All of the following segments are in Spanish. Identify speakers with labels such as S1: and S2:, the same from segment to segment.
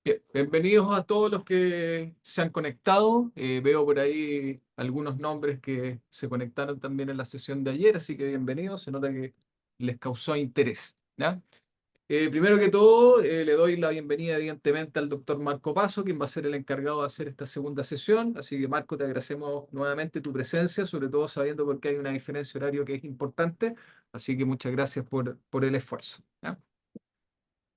S1: Bien, bienvenidos a todos los que se han conectado. Veo por ahí algunos nombres que se conectaron también en la sesión de ayer, así que bienvenidos. Se nota que les causó interés, ¿ya? Primero que todo, le doy la bienvenida evidentemente al doctor Marco Paso, quien va a ser el encargado de hacer esta segunda sesión. Así que Marco, te agradecemos nuevamente tu presencia, sobre todo sabiendo porque hay una diferencia horaria que es importante. Así que muchas gracias por el esfuerzo, ¿ya?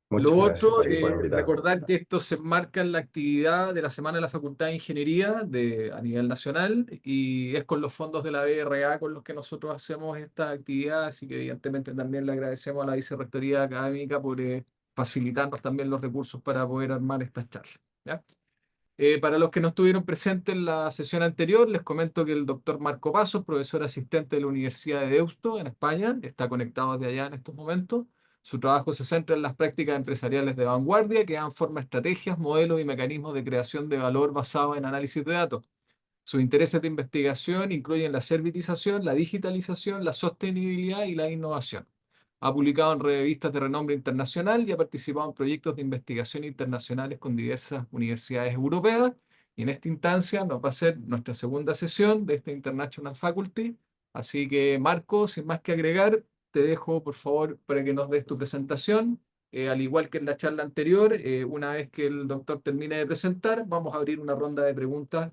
S1: Lo
S2: Muchas gracias,
S1: otro,
S2: Gary, por invitarme.
S1: recordar que esto se enmarca en la actividad de la Semana de la Facultad de Ingeniería a nivel nacional y es con los fondos de la BRA con los que nosotros hacemos esta actividad, así que evidentemente también le agradecemos a la Vicerrectoría Académica por facilitarnos también los recursos para poder armar estas charlas, ¿ya? Para los que no estuvieron presentes en la sesión anterior, les comento que el doctor Marco Pasos, profesor asistente de la Universidad de Deusto en España, está conectado desde allá en estos momentos. Su trabajo se centra en las prácticas empresariales de vanguardia que dan forma a estrategias, modelos y mecanismos de creación de valor basados en análisis de datos. Sus intereses de investigación incluyen la servitización, la digitalización, la sostenibilidad y la innovación. Ha publicado en revistas de renombre internacional y ha participado en proyectos de investigación internacionales con diversas universidades europeas. Y en esta instancia nos va a ser nuestra segunda sesión de esta International Faculty. Así que, Marco, sin más que agregar, te dejo, por favor, para que nos des tu presentación. Al igual que en la charla anterior, una vez que el doctor termine de presentar, vamos a abrir una ronda de preguntas,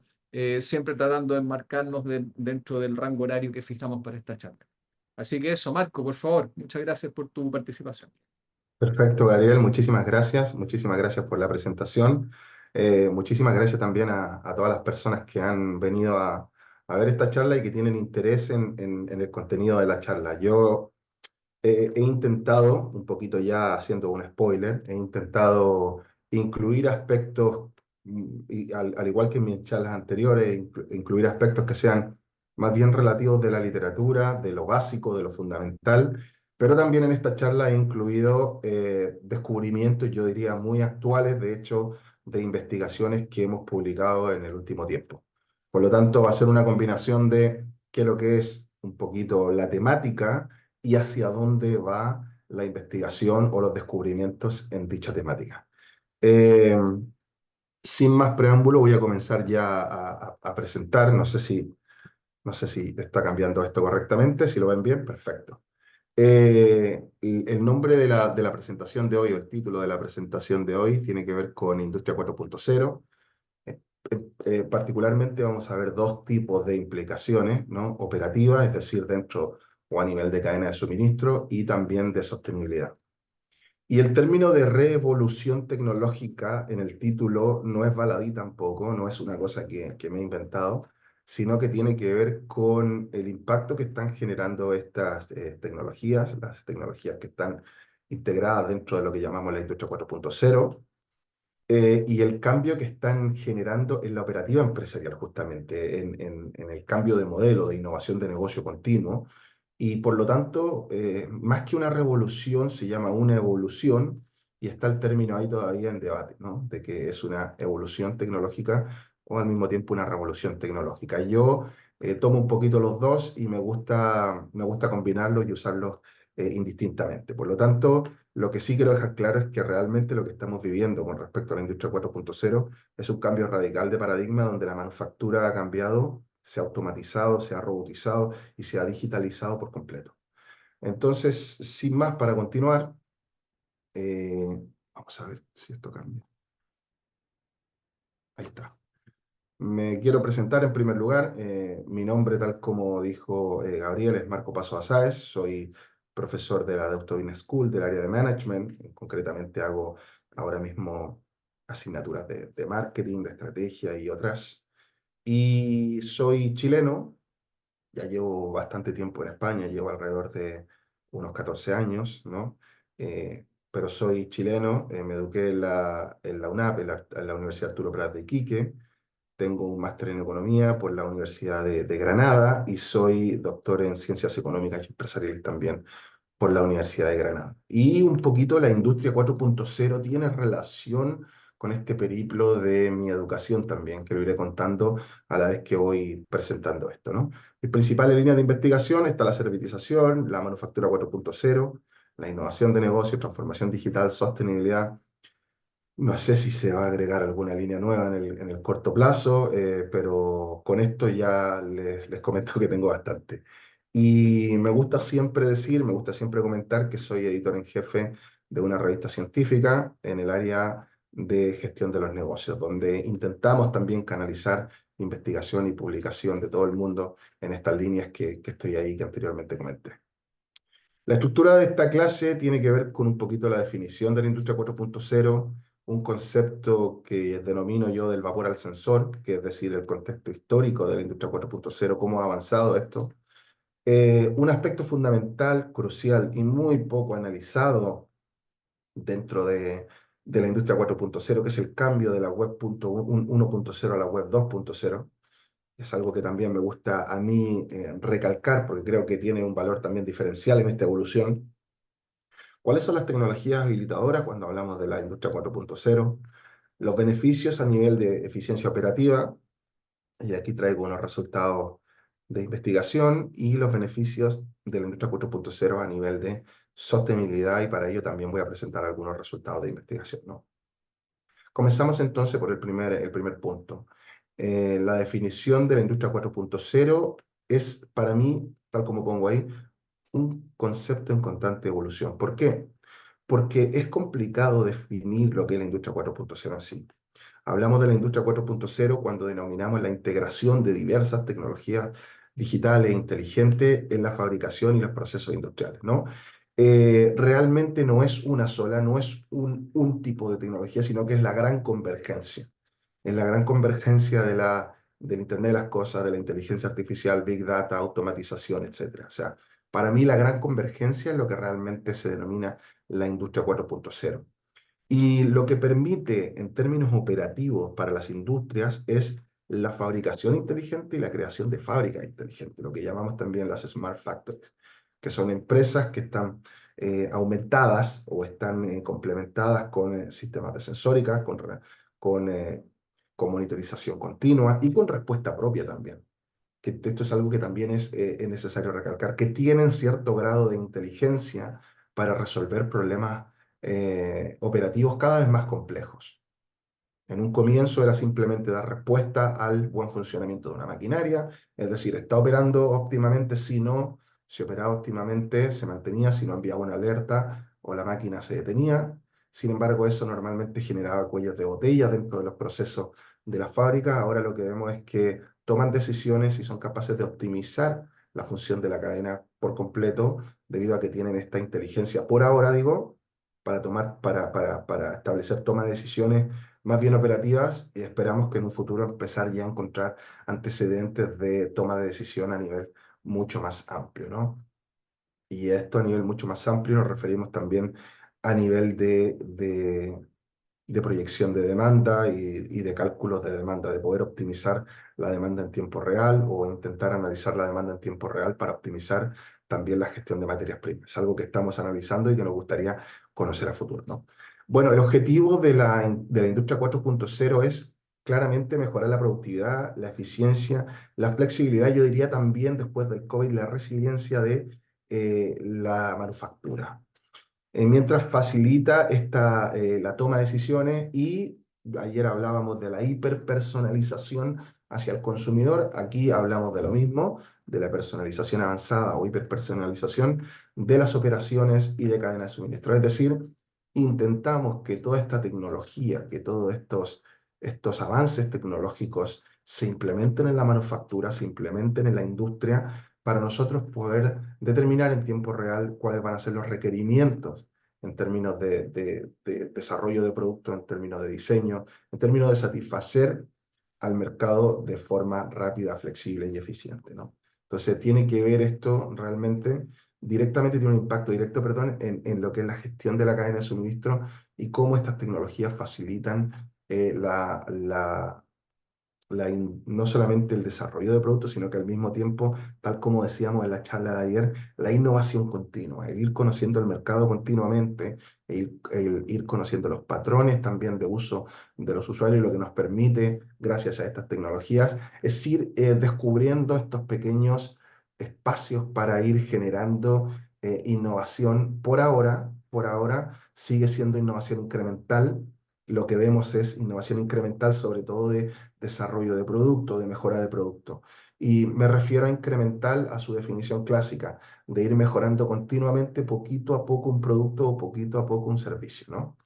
S1: siempre tratando de enmarcarnos dentro del rango horario que fijamos para esta charla. Así que eso, Marco, por favor, muchas gracias por tu participación.
S2: Perfecto, Gabriel, muchísimas gracias por la presentación. Muchísimas gracias también a todas las personas que han venido a ver esta charla y que tienen interés en el contenido de la charla. Yo he intentado, un poquito ya haciendo un spoiler, he intentado incluir aspectos, y al igual que en mis charlas anteriores, incluir aspectos que sean más bien relativos de la literatura, de lo básico, de lo fundamental, pero también en esta charla he incluido descubrimientos, yo diría, muy actuales, de hecho, de investigaciones que hemos publicado en el último tiempo. Por lo tanto, va a ser una combinación de qué lo que es un poquito la temática y hacia dónde va la investigación o los descubrimientos en dicha temática. Eh, Sin más preámbulo, voy a comenzar ya a presentar. No sé si está cambiando esto correctamente. Si lo ven bien, perfecto. El nombre de la presentación de hoy, o el título de la presentación de hoy, tiene que ver con Industria 4.0. Particularmente vamos a ver dos tipos de implicaciones, ¿no? Operativas, es decir, dentro o a nivel de cadena de suministro, y también de sostenibilidad. Y el término de revolución tecnológica en el título no es baladí tampoco, no es una cosa que me he inventado, sino que tiene que ver con el impacto que están generando estas tecnologías, las tecnologías que están integradas dentro de lo que llamamos la industria 4.0, y el cambio que están generando en la operativa empresarial, justamente, en el cambio de modelo, de innovación de negocio continuo. Y por lo tanto, más que una revolución, se llama una evolución, y está el término ahí todavía en debate, ¿no? De que es una evolución tecnológica o al mismo tiempo una revolución tecnológica. Yo tomo un poquito los dos y me gusta combinarlos y usarlos indistintamente. Por lo tanto, lo que sí quiero dejar claro es que realmente lo que estamos viviendo con respecto a la industria 4.0 es un cambio radical de paradigma donde la manufactura ha cambiado, se ha automatizado, se ha robotizado y se ha digitalizado por completo. Entonces, sin más, para continuar, vamos a ver si esto cambia. Ahí está. Me quiero presentar en primer lugar. Mi nombre, tal como dijo Gabriel, es Marco Paso Asáez. Soy profesor de la Deusto Business School del área de management. Concretamente hago ahora mismo asignaturas de marketing, de estrategia y otras. Y soy chileno. Ya llevo bastante tiempo en España, llevo alrededor de unos 14 años, ¿no? Pero soy chileno. Me eduqué en la UNAP, en la Universidad Arturo Prat de Iquique. Tengo un máster en economía por la Universidad de Granada y soy doctor en ciencias económicas y empresariales también por la Universidad de Granada. Y un poquito la industria 4.0 tiene relación con este periplo de mi educación también, que lo iré contando a la vez que voy presentando esto, ¿no? Mis principales líneas de investigación está la servitización, la manufactura 4.0, la innovación de negocio, transformación digital, sostenibilidad, No sé si se va a agregar alguna línea nueva en el corto plazo, pero con esto ya les comento que tengo bastante. Y me gusta siempre decir, me gusta siempre comentar que soy editor en jefe de una revista científica en el área de gestión de los negocios, donde intentamos también canalizar investigación y publicación de todo el mundo en estas líneas que estoy ahí, que anteriormente comenté. La estructura de esta clase tiene que ver con un poquito la definición de la industria 4.0, un concepto que denomino yo del vapor al sensor, que es decir, el contexto histórico de la industria 4.0, cómo ha avanzado esto. Un aspecto fundamental, crucial y muy poco analizado dentro de la industria 4.0, que es el cambio de la web 1.0 a la web 2.0. Es algo que también me gusta a mí recalcar porque creo que tiene un valor también diferencial en esta evolución. ¿Cuáles son las tecnologías habilitadoras cuando hablamos de la industria 4.0? Los beneficios a nivel de eficiencia operativa, y aquí traigo unos resultados de investigación, y los beneficios de la industria 4.0 a nivel de sostenibilidad, y para ello también voy a presentar algunos resultados de investigación, ¿no? Comenzamos entonces por el primer punto. La definición de la industria 4.0 es para mí, tal como pongo ahí, un concepto en constante evolución. ¿Por qué? Porque es complicado definir lo que es la industria 4.0 así. Hablamos de la industria 4.0 cuando denominamos la integración de diversas tecnologías digitales e inteligentes en la fabricación y los procesos industriales, ¿no? Realmente no es una sola, no es un tipo de tecnología, sino que es la gran convergencia. Es la gran convergencia del Internet de las cosas, de la inteligencia artificial, Big Data, automatización, etcétera. O sea, para mí la gran convergencia es lo que realmente se denomina la industria 4.0. Y lo que permite en términos operativos para las industrias es la fabricación inteligente y la creación de fábricas inteligentes, lo que llamamos también las smart factories, que son empresas que están aumentadas o están complementadas con sistemas de sensórica, con, eh, con monitorización continua y con respuesta propia también. Que esto es algo que también es necesario recalcar, que tienen cierto grado de inteligencia para resolver problemas operativos cada vez más complejos. En un comienzo era simplemente dar respuesta al buen funcionamiento de una maquinaria, es decir, está operando óptimamente, si no, si operaba óptimamente, se mantenía, si no enviaba una alerta o la máquina se detenía. Sin embargo, eso normalmente generaba cuellos de botella dentro de los procesos de la fábrica. Ahora lo que vemos es que toman decisiones y son capaces de optimizar la función de la cadena por completo, debido a que tienen esta inteligencia, por ahora digo, para establecer toma de decisiones más bien operativas, y esperamos que en un futuro empezar ya a encontrar antecedentes de toma de decisión a nivel mucho más amplio, ¿no? Y esto a nivel mucho más amplio nos referimos también a nivel de proyección de demanda y de cálculos de demanda, de poder optimizar la demanda en tiempo real o intentar analizar la demanda en tiempo real para optimizar también la gestión de materias primas. Es algo que estamos analizando y que nos gustaría conocer a futuro, ¿no? Bueno, el objetivo de la industria 4.0 es claramente mejorar la productividad, la eficiencia, la flexibilidad, yo diría también después del COVID, la resiliencia de la manufactura, mientras facilita la toma de decisiones. Y ayer hablábamos de la hiperpersonalización hacia el consumidor, aquí hablamos de lo mismo, de la personalización avanzada o hiperpersonalización de las operaciones y de cadena de suministro. Es decir, intentamos que toda esta tecnología, que todos estos avances tecnológicos se implementen en la manufactura, se implementen en la industria, para nosotros poder determinar en tiempo real cuáles van a ser los requerimientos en términos de desarrollo de productos, en términos de diseño, en términos de satisfacer al mercado de forma rápida, flexible y eficiente, ¿no? Entonces tiene que ver esto realmente directamente, tiene un impacto directo, perdón, en lo que es la gestión de la cadena de suministro y cómo estas tecnologías facilitan no solamente el desarrollo de productos, sino que al mismo tiempo, tal como decíamos en la charla de ayer, la innovación continua, el ir conociendo el mercado continuamente, el ir conociendo los patrones también de uso de los usuarios, lo que nos permite, gracias a estas tecnologías, es ir descubriendo estos pequeños espacios para ir generando innovación. Por ahora sigue siendo innovación incremental, lo que vemos es innovación incremental, sobre todo de desarrollo de producto, de mejora de producto. Y me refiero a incremental a su definición clásica, de ir mejorando continuamente, poquito a poco un producto o poquito a poco un servicio, ¿no?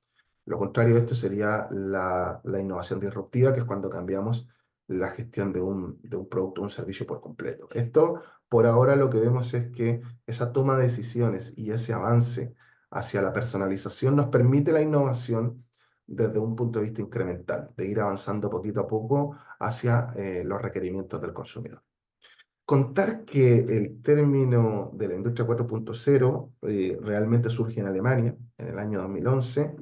S2: Lo contrario de esto sería la innovación disruptiva, que es cuando cambiamos la gestión de un producto o un servicio por completo. Esto, por ahora, lo que vemos es que esa toma de decisiones y ese avance hacia la personalización nos permite la innovación desde un punto de vista incremental, de ir avanzando poquito a poco hacia los requerimientos del consumidor. Contar que el término de la industria 4.0 realmente surge en Alemania en el año 2011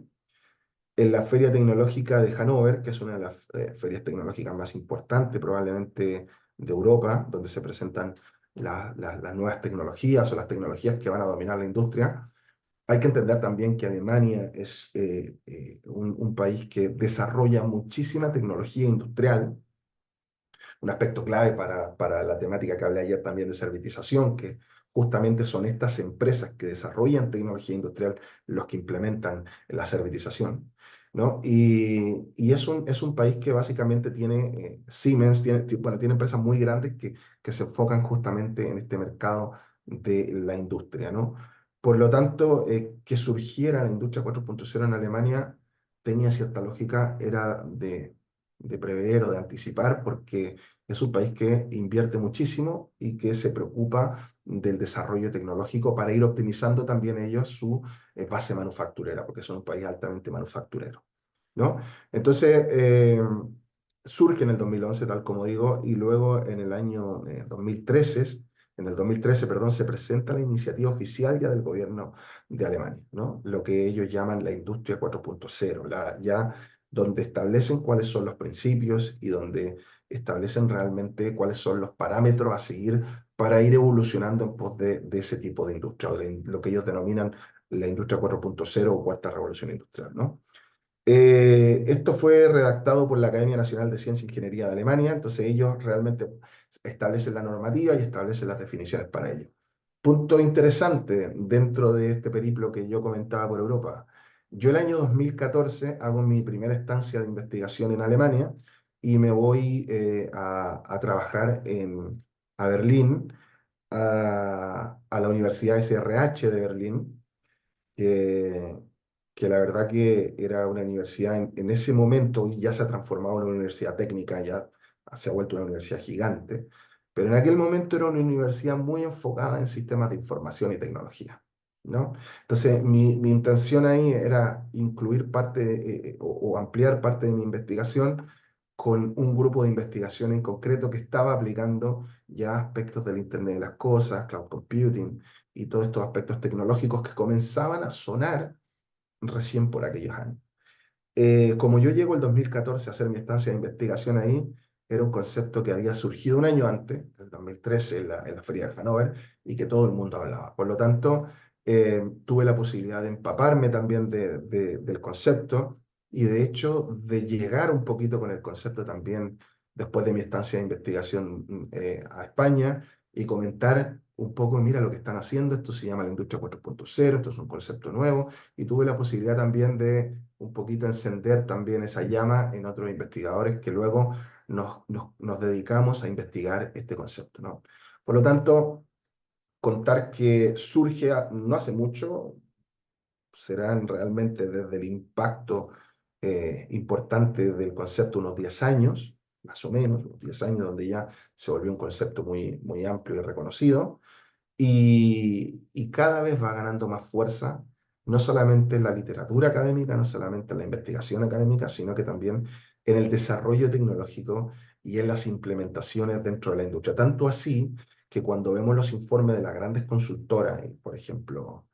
S2: en la Feria Tecnológica de Hannover, que es una de las ferias tecnológicas más importantes probablemente de Europa, donde se presentan las nuevas tecnologías o las tecnologías que van a dominar la industria. Hay que entender también que Alemania es un país que desarrolla muchísima tecnología industrial, un aspecto clave para la temática que hablé ayer también de servitización, que justamente son estas empresas que desarrollan tecnología industrial los que implementan la servitización, ¿no? Y es un país que básicamente tiene Siemens, bueno, tiene empresas muy grandes que se enfocan justamente en este mercado de la industria, ¿no? Por lo tanto, que surgiera la industria 4.0 en Alemania tenía cierta lógica, era de prever o de anticipar, porque es un país que invierte muchísimo y que se preocupa del desarrollo tecnológico para ir optimizando también ellos su base manufacturera, porque son un país altamente manufacturero, ¿no? Entonces, surge en el 2011, tal como digo, y luego en el año 2013, en el 2013, perdón, se presenta la iniciativa oficial ya del gobierno de Alemania, ¿no? Lo que ellos llaman la industria 4.0, ya donde establecen cuáles son los principios y donde establecen realmente cuáles son los parámetros a seguir para ir evolucionando en pos de ese tipo de industria, o de lo que ellos denominan la industria 4.0 o cuarta revolución industrial, ¿no? Esto fue redactado por la Academia Nacional de Ciencia e Ingeniería de Alemania, entonces ellos realmente establecen la normativa y establecen las definiciones para ello. Punto interesante dentro de este periplo que yo comentaba por Europa. Yo el año 2014 hago mi primera estancia de investigación en Alemania y me voy a trabajar a Berlín, a la Universidad SRH de Berlín, que, que la verdad que era una universidad en ese momento, y ya se ha transformado en una universidad técnica, ya se ha vuelto una universidad gigante, pero en aquel momento era una universidad muy enfocada en sistemas de información y tecnología, ¿no? Entonces, mi intención ahí era incluir parte o ampliar parte de mi investigación con un grupo de investigación en concreto que estaba aplicando ya aspectos del Internet de las Cosas, cloud computing y todos estos aspectos tecnológicos que comenzaban a sonar recién por aquellos años. Como yo llego el 2014 a hacer mi estancia de investigación ahí, era un concepto que había surgido un año antes, en 2013, en la Feria de Hannover, y que todo el mundo hablaba. Por lo tanto, tuve la posibilidad de empaparme también del concepto y de hecho de llegar un poquito con el concepto también después de mi estancia de investigación a España y comentar un poco, mira lo que están haciendo, esto se llama la industria 4.0, esto es un concepto nuevo, y tuve la posibilidad también de un poquito encender también esa llama en otros investigadores que luego nos dedicamos a investigar este concepto, ¿no? Por lo tanto, contar que surge no hace mucho, serán realmente desde el impacto importante del concepto unos 10 años, más o menos, unos 10 años donde ya se volvió un concepto muy, muy amplio y reconocido, y cada vez va ganando más fuerza, no solamente en la literatura académica, no solamente en la investigación académica, sino que también en el desarrollo tecnológico y en las implementaciones dentro de la industria. Tanto así que cuando vemos los informes de las grandes consultoras, por ejemplo,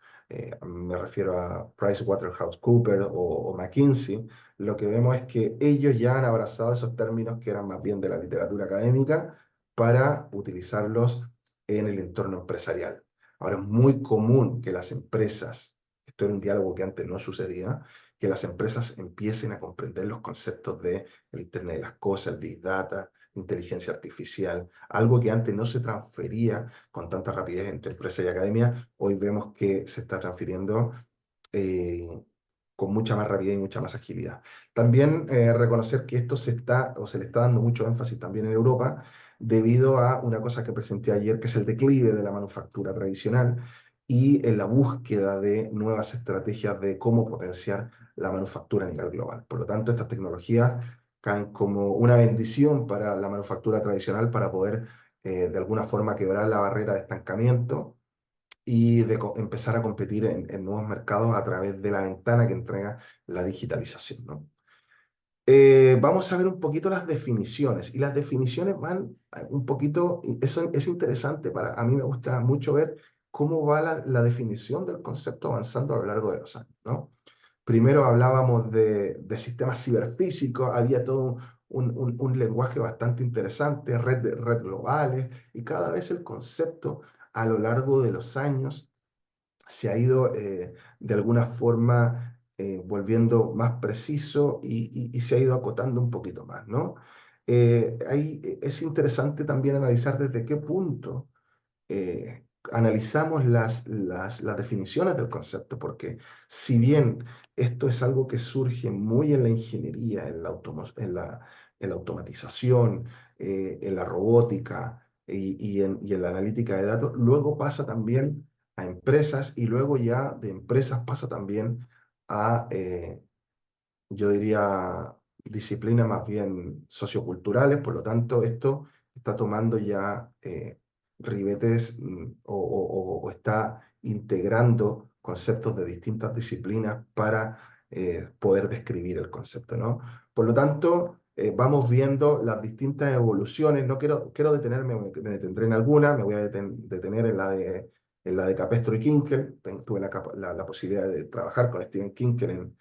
S2: me refiero a PricewaterhouseCoopers o McKinsey, lo que vemos es que ellos ya han abrazado esos términos que eran más bien de la literatura académica para utilizarlos en el entorno empresarial. Ahora es muy común que las empresas, esto era un diálogo que antes no sucedía, que las empresas empiecen a comprender los conceptos de el Internet de las Cosas, el Big Data, inteligencia artificial, algo que antes no se transfería con tanta rapidez entre empresa y academia, hoy vemos que se está transfiriendo eh, con mucha más rapidez y mucha más agilidad. También reconocer que esto se está, o se le está dando mucho énfasis también en Europa, debido a una cosa que presenté ayer, que es el declive de la manufactura tradicional y en la búsqueda de nuevas estrategias de cómo potenciar la manufactura a nivel global. Por lo tanto, estas tecnologías caen como una bendición para la manufactura tradicional para poder de alguna forma quebrar la barrera de estancamiento y de empezar a competir en nuevos mercados a través de la ventana que entrega la digitalización, ¿no? Vamos a ver un poquito las definiciones, y las definiciones van un poquito, y eso es interesante, a mí me gusta mucho ver cómo va la definición del concepto avanzando a lo largo de los años, ¿no? Primero hablábamos de sistemas ciberfísicos, había todo un lenguaje bastante interesante, red globales, y cada vez el concepto a lo largo de los años se ha ido de alguna forma volviendo más preciso y se ha ido acotando un poquito más, ¿no? Es interesante también analizar desde qué punto analizamos las definiciones del concepto, porque si bien esto es algo que surge muy en la ingeniería, en la automatización, en la robótica y en la analítica de datos, luego pasa también a empresas y luego ya de empresas pasa también a, yo diría, disciplinas más bien socioculturales. Por lo tanto, esto está tomando ya ribetes o está integrando conceptos de distintas disciplinas para poder describir el concepto, ¿no? Por lo tanto, vamos viendo las distintas evoluciones. No quiero detenerme, me detendré en alguna, me voy a detener en la de Capestro y Kinkel. Tuve la posibilidad de trabajar con Steven Kinkel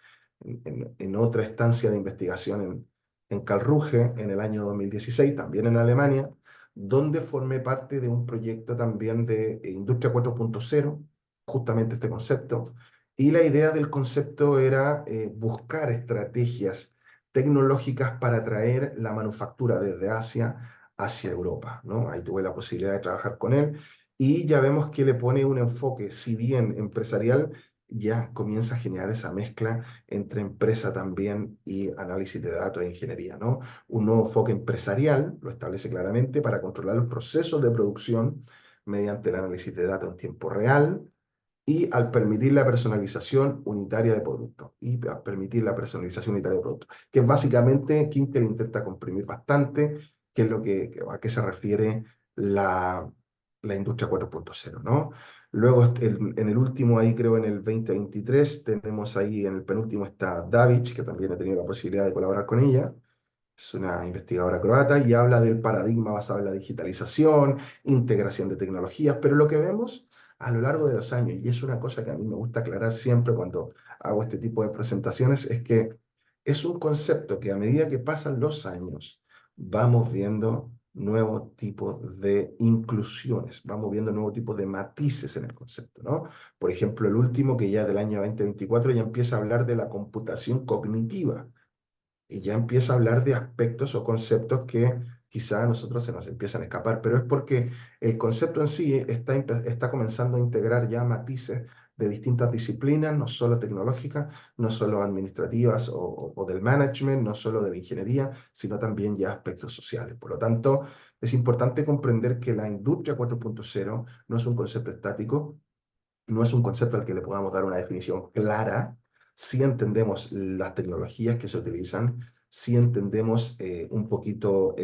S2: en otra estancia de investigación en Karlsruhe en el año 2016, también en Alemania, donde formé parte de un proyecto también de Industria 4.0, justamente este concepto, y la idea del concepto era buscar estrategias tecnológicas para traer la manufactura desde Asia hacia Europa, ¿no? Ahí tuve la posibilidad de trabajar con él y ya vemos que le pone un enfoque, si bien empresarial, ya comienza a generar esa mezcla entre empresa también y análisis de datos e ingeniería, ¿no? Un nuevo enfoque empresarial, lo establece claramente, para controlar los procesos de producción mediante el análisis de datos en tiempo real y al permitir la personalización unitaria de productos. Y a permitir la personalización unitaria de productos, que es básicamente, Kinkel intenta comprimir bastante, que es a qué se refiere la industria 4.0, ¿no? Luego, en el último, ahí creo en el 2023, tenemos ahí en el penúltimo está Davic, que también he tenido la posibilidad de colaborar con ella. Es una investigadora croata y habla del paradigma basado en la digitalización, integración de tecnologías, pero lo que vemos a lo largo de los años, y es una cosa que a mí me gusta aclarar siempre cuando hago este tipo de presentaciones, es que es un concepto que a medida que pasan los años vamos viendo nuevos tipos de inclusiones, vamos viendo nuevos tipos de matices en el concepto, ¿no? Por ejemplo, el último, que ya del año 2024 ya empieza a hablar de la computación cognitiva, y ya empieza a hablar de aspectos o conceptos que quizá a nosotros se nos empiezan a escapar, pero es porque el concepto en sí está comenzando a integrar ya matices de distintas disciplinas, no solo tecnológicas, no solo administrativas o del management, no solo de la ingeniería, sino también ya aspectos sociales. Por lo tanto, es importante comprender que la industria 4.0 no es un concepto estático, no es un concepto al que le podamos dar una definición clara. Si entendemos las tecnologías que se utilizan, si entendemos un poquito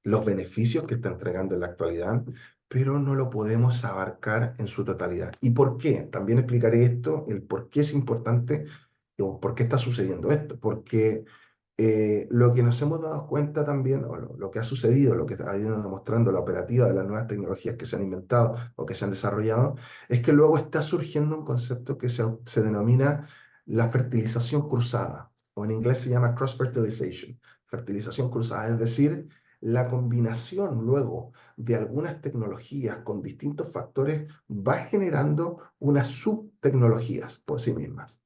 S2: los beneficios que está entregando en la actualidad, pero no lo podemos abarcar en su totalidad. ¿Y por qué? También explicaré esto, el por qué es importante o por qué está sucediendo esto. Porque lo que nos hemos dado cuenta también, o lo que ha sucedido, lo que ha ido demostrando la operativa de las nuevas tecnologías que se han inventado o que se han desarrollado, es que luego está surgiendo un concepto que se denomina la fertilización cruzada, o en inglés se llama cross-fertilization, fertilización cruzada, es decir, la combinación luego de algunas tecnologías con distintos factores va generando unas subtecnologías por sí mismas.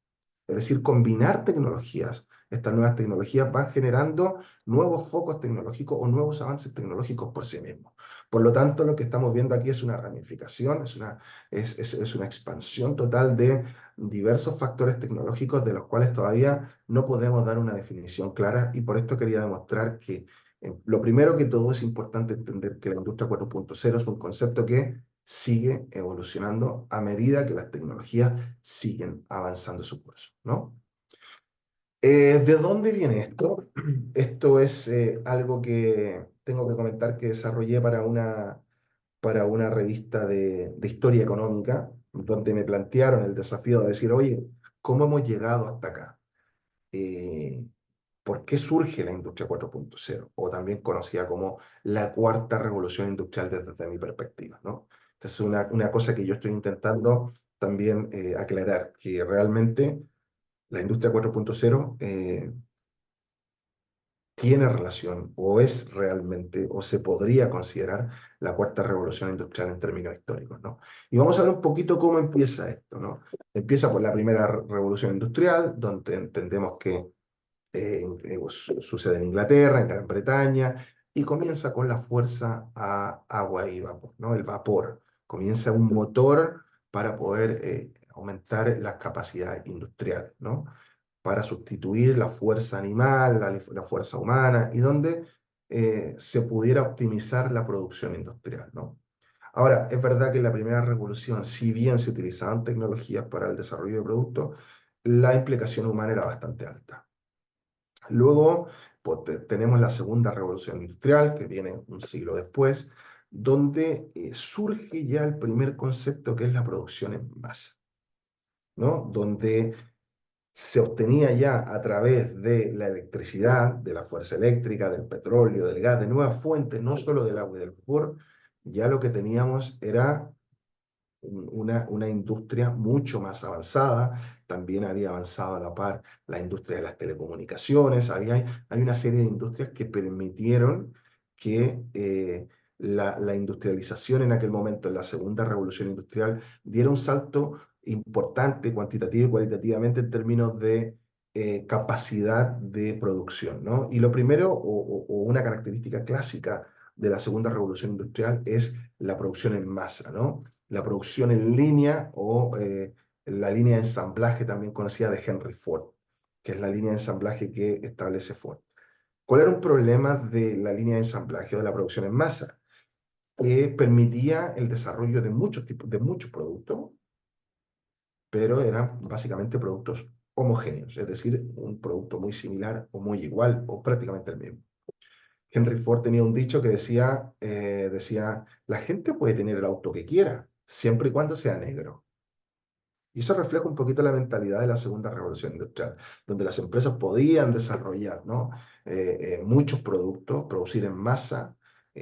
S2: Es decir, combinar tecnologías, estas nuevas tecnologías van generando nuevos focos tecnológicos o nuevos avances tecnológicos por sí mismos. Por lo tanto, lo que estamos viendo aquí es una ramificación, es una expansión total de diversos factores tecnológicos de los cuales todavía no podemos dar una definición clara, y por esto quería demostrar que lo primero que todo es importante entender que la industria 4.0 es un concepto que sigue evolucionando a medida que las tecnologías siguen avanzando su curso, ¿no? ¿De dónde viene esto? Esto es algo que tengo que comentar que desarrollé para una revista de historia económica, donde me plantearon el desafío de decir, oye, ¿cómo hemos llegado hasta acá? Eh, ¿Por qué surge la industria 4.0? O también conocida como la cuarta revolución industrial desde mi perspectiva, ¿no? Esta es una cosa que yo estoy intentando también aclarar, que realmente la industria 4.0 tiene relación o es realmente o se podría considerar la cuarta revolución industrial en términos históricos, ¿no? Y vamos a ver un poquito cómo empieza esto, ¿no? Empieza por la primera revolución industrial, donde entendemos que sucede en Inglaterra, en Gran Bretaña, y comienza con la fuerza a agua y vapor, ¿no? El vapor. Comienza un motor para poder aumentar las capacidades industriales, ¿no? Para sustituir la fuerza animal, la fuerza humana, y donde se pudiera optimizar la producción industrial, ¿no? Ahora, es verdad que en la primera revolución, si bien se utilizaban tecnologías para el desarrollo de productos, la implicación humana era bastante alta. Luego, pues, tenemos la segunda revolución industrial, que viene un siglo después, donde surge ya el primer concepto que es la producción en masa, ¿no? Donde se obtenía ya a través de la electricidad, de la fuerza eléctrica, del petróleo, del gas, de nuevas fuentes, no solo del agua y del vapor, ya lo que teníamos era una industria mucho más avanzada. También había avanzado a la par la industria de las telecomunicaciones. Hay una serie de industrias que permitieron que la industrialización en aquel momento, en la segunda revolución industrial, diera un salto importante, cuantitativo y cualitativamente, en términos de capacidad de producción, ¿no? Y lo primero, o una característica clásica de la segunda revolución industrial, es la producción en masa, ¿no? La producción en línea, o la línea de ensamblaje también conocida de Henry Ford, que es la línea de ensamblaje que establece Ford. ¿Cuál era un problema de la línea de ensamblaje o de la producción en masa? Que permitía el desarrollo de muchos tipos, de muchos productos, pero eran básicamente productos homogéneos, es decir, un producto muy similar o muy igual o prácticamente el mismo. Henry Ford tenía un dicho que decía, la gente puede tener el auto que quiera, siempre y cuando sea negro. Y eso refleja un poquito la mentalidad de la segunda revolución industrial, donde las empresas podían desarrollar, ¿no? Muchos productos, producir en masa,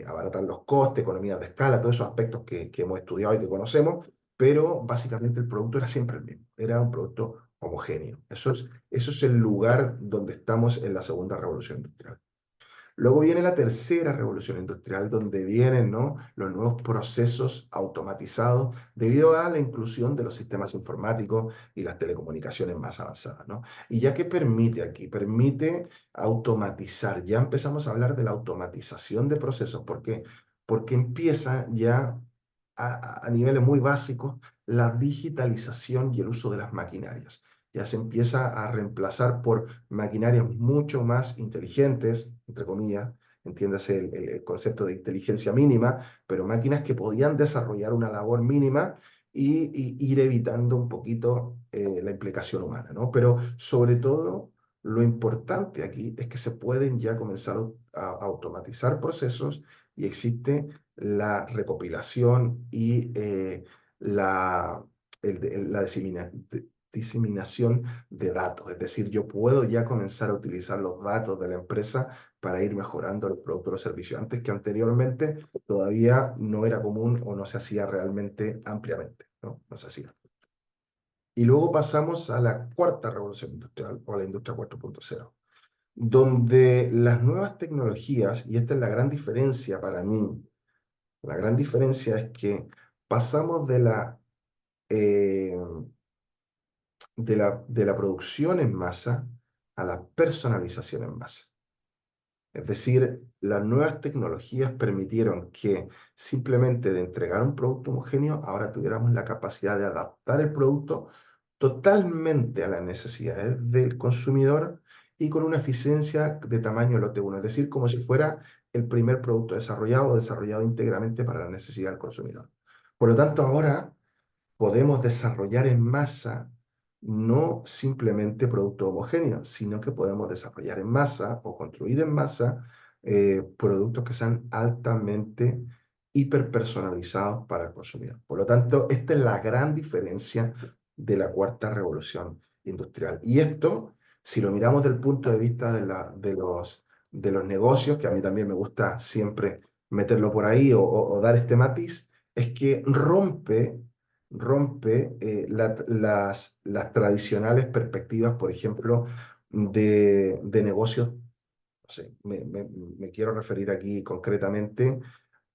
S2: abaratar los costes, economías de escala, todos esos aspectos que hemos estudiado y que conocemos, pero básicamente el producto era siempre el mismo, era un producto homogéneo. Eso es el lugar donde estamos en la segunda revolución industrial. Luego viene la tercera revolución industrial, donde vienen, ¿no?, los nuevos procesos automatizados debido a la inclusión de los sistemas informáticos y las telecomunicaciones más avanzadas, ¿no? ¿Y ya qué permite aquí? Permite automatizar. Ya empezamos a hablar de la automatización de procesos. ¿Por qué? Porque empieza ya a niveles muy básicos la digitalización y el uso de las maquinarias. Ya se empieza a reemplazar por maquinarias mucho más inteligentes, entre comillas, entiéndase el concepto de inteligencia mínima, pero máquinas que podían desarrollar una labor mínima y ir evitando un poquito la implicación humana, ¿no? Pero sobre todo, lo importante aquí es que se pueden ya comenzar a automatizar procesos, y existe la recopilación y la, la diseminación de datos. Es decir, yo puedo ya comenzar a utilizar los datos de la empresa para ir mejorando los productos o los servicios, antes que anteriormente todavía no era común o no se hacía realmente ampliamente, ¿no? No se hacía. Y luego pasamos a la cuarta revolución industrial, o a la industria 4.0, donde las nuevas tecnologías, y esta es la gran diferencia para mí, la gran diferencia es que pasamos eh, de la producción en masa a la personalización en masa. Es decir, las nuevas tecnologías permitieron que simplemente de entregar un producto homogéneo, ahora tuviéramos la capacidad de adaptar el producto totalmente a las necesidades del consumidor y con una eficiencia de tamaño lote 1, es decir, como si fuera el primer producto desarrollado o desarrollado íntegramente para la necesidad del consumidor. Por lo tanto, ahora podemos desarrollar en masa no simplemente productos homogéneos, sino que podemos desarrollar en masa o construir en masa productos que sean altamente hiperpersonalizados para el consumidor. Por lo tanto, esta es la gran diferencia de la cuarta revolución industrial. Y esto, si lo miramos del punto de vista de los negocios, que a mí también me gusta siempre meterlo por ahí o dar este matiz, es que rompe las tradicionales perspectivas, por ejemplo, de negocios. No sé, me quiero referir aquí concretamente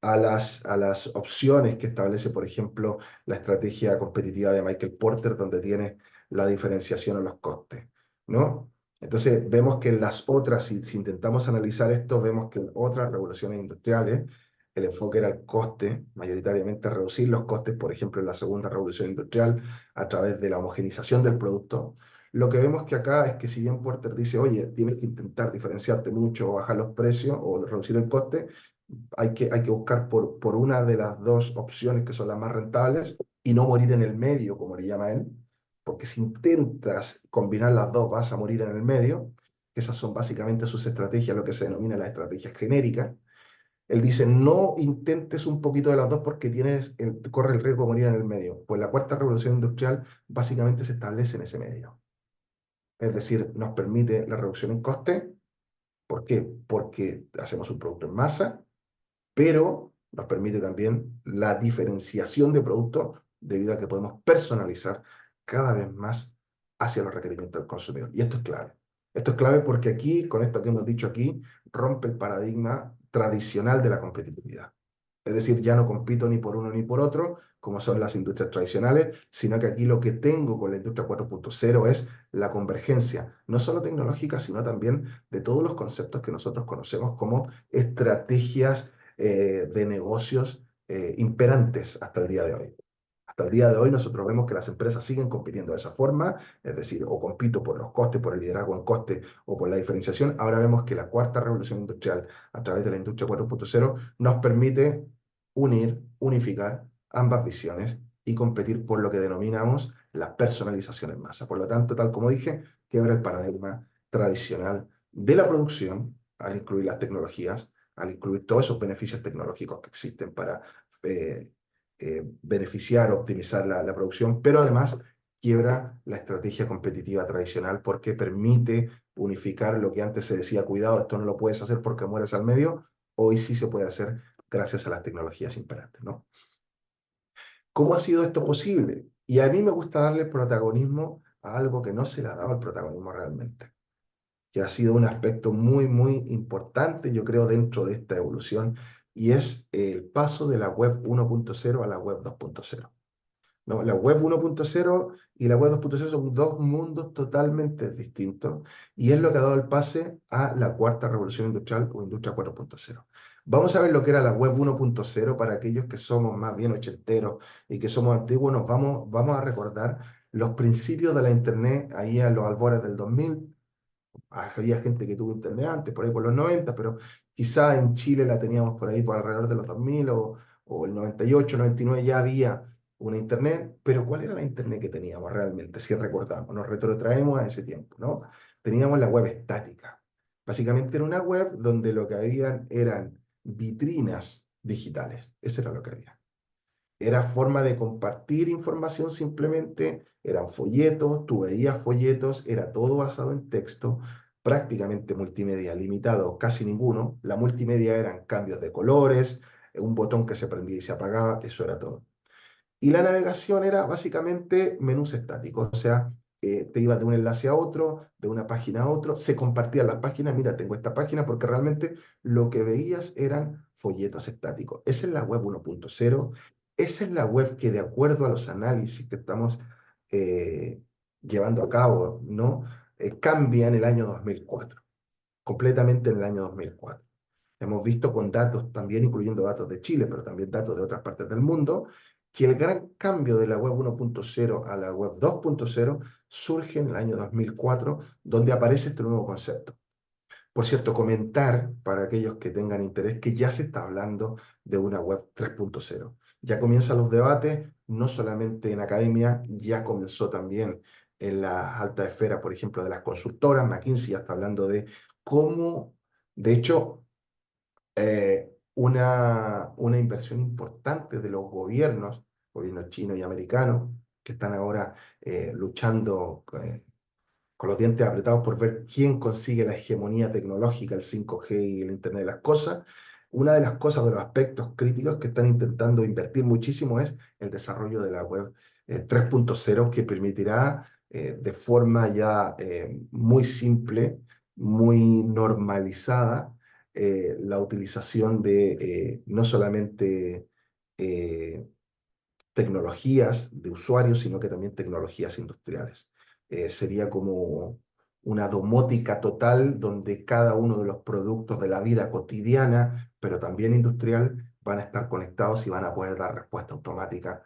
S2: a las opciones que establece, por ejemplo, la estrategia competitiva de Michael Porter, donde tiene la diferenciación en los costes, ¿no? Entonces, vemos que en las otras, si intentamos analizar esto, vemos que en otras revoluciones industriales el enfoque era el coste, mayoritariamente reducir los costes, por ejemplo, en la segunda revolución industrial, a través de la homogenización del producto. Lo que vemos que acá es que si bien Porter dice, oye, tienes que intentar diferenciarte mucho o bajar los precios o reducir el coste, hay que buscar por una de las dos opciones que son las más rentables y no morir en el medio, como le llama él, porque si intentas combinar las dos vas a morir en el medio. Esas son básicamente sus estrategias, lo que se denomina las estrategias genéricas. Él dice, no intentes un poquito de las dos porque corre el riesgo de morir en el medio. Pues la cuarta revolución industrial básicamente se establece en ese medio. Es decir, nos permite la reducción en coste. ¿Por qué? Porque hacemos un producto en masa, pero nos permite también la diferenciación de productos debido a que podemos personalizar cada vez más hacia los requerimientos del consumidor. Y esto es clave. Esto es clave porque aquí, con esto que hemos dicho aquí, rompe el paradigma tradicional de la competitividad. Es decir, ya no compito ni por uno ni por otro, como son las industrias tradicionales, sino que aquí lo que tengo con la industria 4.0 es la convergencia, no solo tecnológica, sino también de todos los conceptos que nosotros conocemos como estrategias de negocios imperantes hasta el día de hoy. Hasta el día de hoy nosotros vemos que las empresas siguen compitiendo de esa forma, es decir, o compito por los costes, por el liderazgo en coste o por la diferenciación. Ahora vemos que la cuarta revolución industrial a través de la industria 4.0 nos permite unificar ambas visiones y competir por lo que denominamos la personalización en masa. Por lo tanto, tal como dije, quebra el paradigma tradicional de la producción al incluir las tecnologías, al incluir todos esos beneficios tecnológicos que existen para beneficiar, optimizar la producción, pero además quiebra la estrategia competitiva tradicional porque permite unificar lo que antes se decía, cuidado, esto no lo puedes hacer porque mueres al medio, hoy sí se puede hacer gracias a las tecnologías imperantes, ¿no? ¿Cómo ha sido esto posible? Y a mí me gusta darle protagonismo a algo que no se le ha dado el protagonismo realmente, que ha sido un aspecto muy, muy importante, yo creo, dentro de esta evolución, y es el paso de la web 1.0 a la web 2.0. ¿No? La web 1.0 y la web 2.0 son dos mundos totalmente distintos y es lo que ha dado el pase a la cuarta revolución industrial o industria 4.0. Vamos a ver lo que era la web 1.0 para aquellos que somos más bien ochenteros y que somos antiguos. Vamos a recordar los principios de la Internet ahí a los albores del 2000. Había gente que tuvo Internet antes, por ahí por los 90, pero quizá en Chile la teníamos por ahí por alrededor de los 2000 o el 98, 99 ya había una Internet, pero ¿cuál era la Internet que teníamos realmente? Si recordamos, nos retrotraemos a ese tiempo, ¿no? Teníamos la web estática. Básicamente era una web donde lo que habían eran vitrinas digitales. Eso era lo que había. Era forma de compartir información simplemente, eran folletos, tú veías folletos, era todo basado en texto, prácticamente multimedia limitado, casi ninguno. La multimedia eran cambios de colores, un botón que se prendía y se apagaba, eso era todo. Y la navegación era básicamente menús estáticos, o sea, te ibas de un enlace a otro, de una página a otro, se compartían las páginas, mira, tengo esta página, porque realmente lo que veías eran folletos estáticos. Esa es la web 1.0, esa es la web que de acuerdo a los análisis que estamos eh, llevando a cabo, ¿no? Cambia en el año 2004. completamente en el año 2004. Hemos visto con datos también, incluyendo datos de Chile, pero también datos de otras partes del mundo, que el gran cambio de la web 1.0 a la web 2.0 surge en el año 2004, donde aparece este nuevo concepto. Por cierto, comentar para aquellos que tengan interés que ya se está hablando de una web 3.0. Ya comienzan los debates, no solamente en academia, ya comenzó también en las altas esferas, por ejemplo, de las consultoras. McKinsey ya está hablando de cómo, de hecho, una inversión importante de los gobiernos chinos y americanos, que están ahora luchando con los dientes apretados por ver quién consigue la hegemonía tecnológica, el 5G y el Internet de las cosas. Una de las cosas, de los aspectos críticos que están intentando invertir muchísimo es el desarrollo de la web 3.0, que permitirá de forma ya muy simple, muy normalizada, la utilización de no solamente eh, tecnologías de usuarios, sino que también tecnologías industriales. Sería como una domótica total donde cada uno de los productos de la vida cotidiana, pero también industrial, van a estar conectados y van a poder dar respuesta automática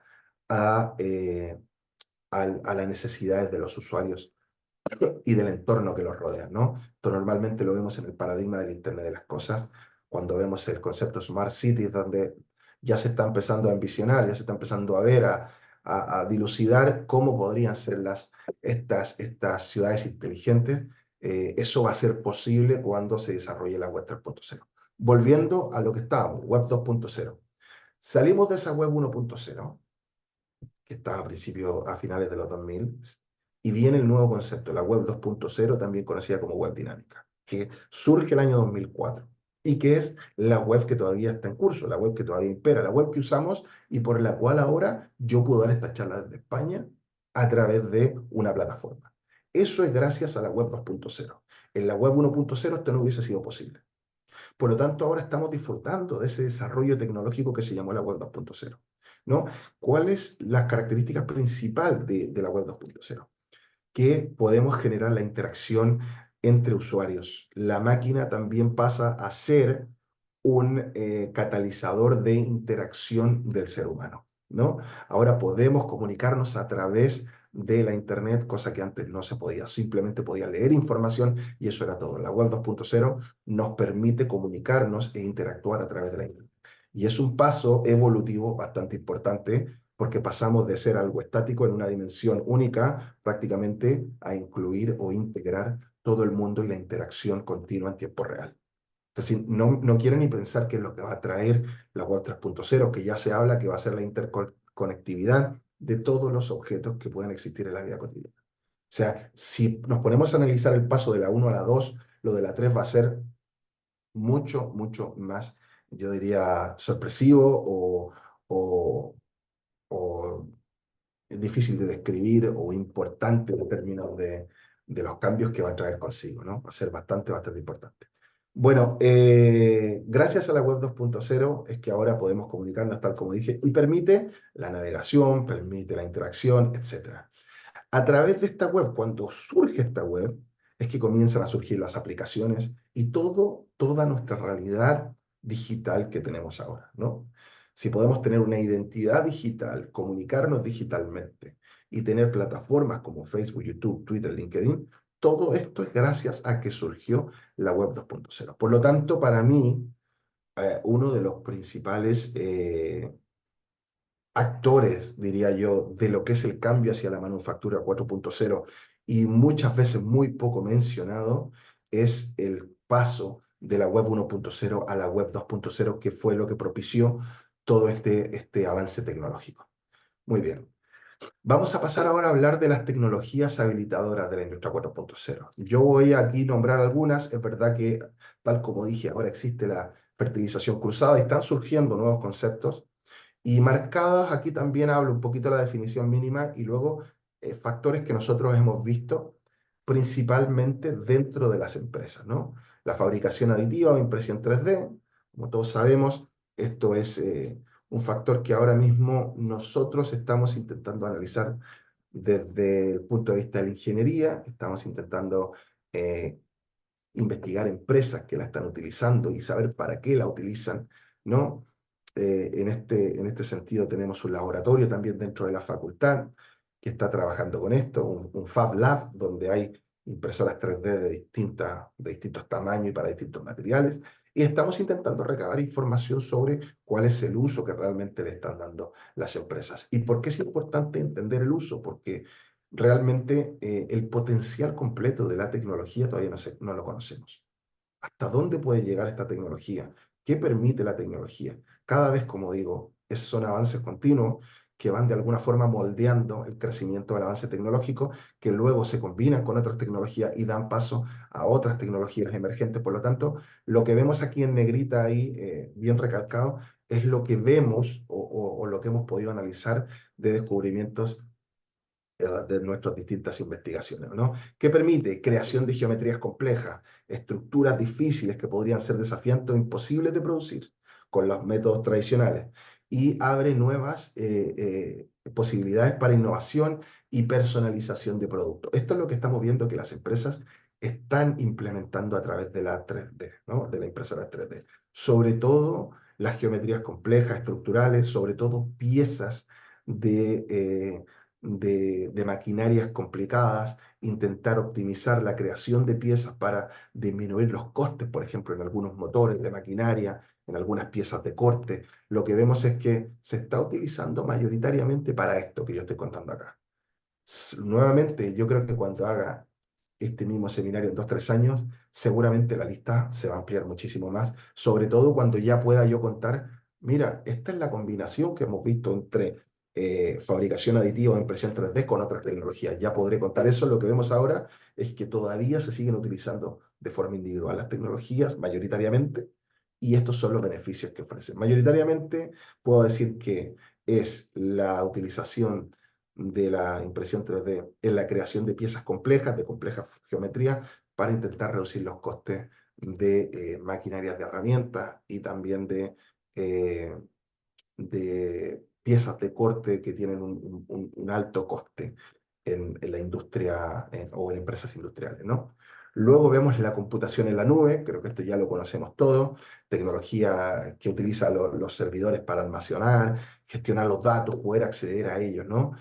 S2: a, a las necesidades de los usuarios y del entorno que los rodea, ¿no? Esto normalmente lo vemos en el paradigma del Internet de las cosas, cuando vemos el concepto Smart Cities, donde ya se está empezando a envisionar, ya se está empezando a ver, a dilucidar cómo podrían ser estas ciudades inteligentes. Eso va a ser posible cuando se desarrolle la web 3.0. Volviendo a lo que estábamos, web 2.0. Salimos de esa web 1.0, que estaba a finales de los 2000, y viene el nuevo concepto, la web 2.0, también conocida como web dinámica, que surge el año 2004 y que es la web que todavía está en curso, la web que todavía impera, la web que usamos y por la cual ahora yo puedo dar esta charla desde España a través de una plataforma. Eso es gracias a la web 2.0. En la web 1.0 esto no hubiese sido posible. Por lo tanto, ahora estamos disfrutando de ese desarrollo tecnológico que se llamó la web 2.0, ¿no? ¿Cuál es la característica principal de la web 2.0? Que podemos generar la interacción entre usuarios. La máquina también pasa a ser un catalizador de interacción del ser humano, ¿no? Ahora podemos comunicarnos a través de la Internet, cosa que antes no se podía, simplemente podía leer información y eso era todo. La web 2.0 nos permite comunicarnos e interactuar a través de la Internet. Y es un paso evolutivo bastante importante porque pasamos de ser algo estático en una dimensión única prácticamente a incluir o integrar todo el mundo y la interacción continua en tiempo real. Entonces, no quiero ni pensar qué es lo que va a traer la web 3.0, que ya se habla que va a ser la interconectividad de todos los objetos que puedan existir en la vida cotidiana. O sea, si nos ponemos a analizar el paso de la 1 a la 2, lo de la 3 va a ser mucho, mucho más, yo diría, sorpresivo o, o es difícil de describir o importante en términos de los cambios que va a traer consigo, ¿no? Va a ser bastante, bastante importante. Bueno, gracias a la web 2.0 es que ahora podemos comunicarnos tal como dije y permite la navegación, permite la interacción, etcétera. A través de esta web, cuando surge esta web, es que comienzan a surgir las aplicaciones y toda nuestra realidad digital que tenemos ahora, ¿no? Si podemos tener una identidad digital, comunicarnos digitalmente y tener plataformas como Facebook, YouTube, Twitter, LinkedIn, todo esto es gracias a que surgió la web 2.0. Por lo tanto, para mí, uno de los principales actores, diría yo, de lo que es el cambio hacia la manufactura 4.0 y muchas veces muy poco mencionado, es el paso de la web 1.0 a la web 2.0, que fue lo que propició todo este avance tecnológico. Muy bien. Vamos a pasar ahora a hablar de las tecnologías habilitadoras de la industria 4.0. Yo voy aquí a nombrar algunas. Es verdad que, tal como dije, ahora existe la fertilización cruzada y están surgiendo nuevos conceptos. Y marcadas, aquí también hablo un poquito de la definición mínima y luego factores que nosotros hemos visto principalmente dentro de las empresas, ¿no? La fabricación aditiva o impresión 3D, como todos sabemos, esto es un factor que ahora mismo nosotros estamos intentando analizar desde el punto de vista de la ingeniería, estamos intentando investigar empresas que la están utilizando y saber para qué la utilizan, ¿no? En este sentido tenemos un laboratorio también dentro de la facultad que está trabajando con esto, un Fab Lab, donde hay impresoras 3D de distintos tamaños y para distintos materiales, y estamos intentando recabar información sobre cuál es el uso que realmente le están dando las empresas. ¿Y por qué es importante entender el uso? Porque realmente el potencial completo de la tecnología todavía no lo conocemos. ¿Hasta dónde puede llegar esta tecnología? ¿Qué permite la tecnología? Cada vez, como digo, son avances continuos que van de alguna forma moldeando el crecimiento del avance tecnológico, que luego se combinan con otras tecnologías y dan paso a otras tecnologías emergentes. Por lo tanto, lo que vemos aquí en negrita ahí, bien recalcado, es lo que vemos o lo que hemos podido analizar de descubrimientos de nuestras distintas investigaciones, ¿no? ¿Qué permite? Creación de geometrías complejas, estructuras difíciles que podrían ser desafiantes o imposibles de producir con los métodos tradicionales, y abre nuevas posibilidades para innovación y personalización de productos. Esto es lo que estamos viendo que las empresas están implementando a través de la 3D, ¿no? De la impresora 3D. Sobre todo las geometrías complejas, estructurales, sobre todo piezas de... de maquinarias complicadas, intentar optimizar la creación de piezas para disminuir los costes, por ejemplo, en algunos motores de maquinaria, en algunas piezas de corte. Lo que vemos es que se está utilizando mayoritariamente para esto que yo estoy contando acá. Nuevamente, yo creo que cuando haga este mismo seminario en 2, 3 años, seguramente la lista se va a ampliar muchísimo más, sobre todo cuando ya pueda yo contar, mira, esta es la combinación que hemos visto entre fabricación aditiva o impresión 3D con otras tecnologías. Ya podré contar eso. Lo que vemos ahora es que todavía se siguen utilizando de forma individual las tecnologías, mayoritariamente, y estos son los beneficios que ofrecen. Mayoritariamente puedo decir que es la utilización de la impresión 3D en la creación de piezas complejas, de compleja geometría, para intentar reducir los costes de maquinarias de herramientas y también eh, de piezas de corte que tienen un alto coste en la industria o en empresas industriales, ¿no? Luego vemos la computación en la nube, creo que esto ya lo conocemos todos, tecnología que utiliza los servidores para almacenar, gestionar los datos, poder acceder a ellos, ¿no?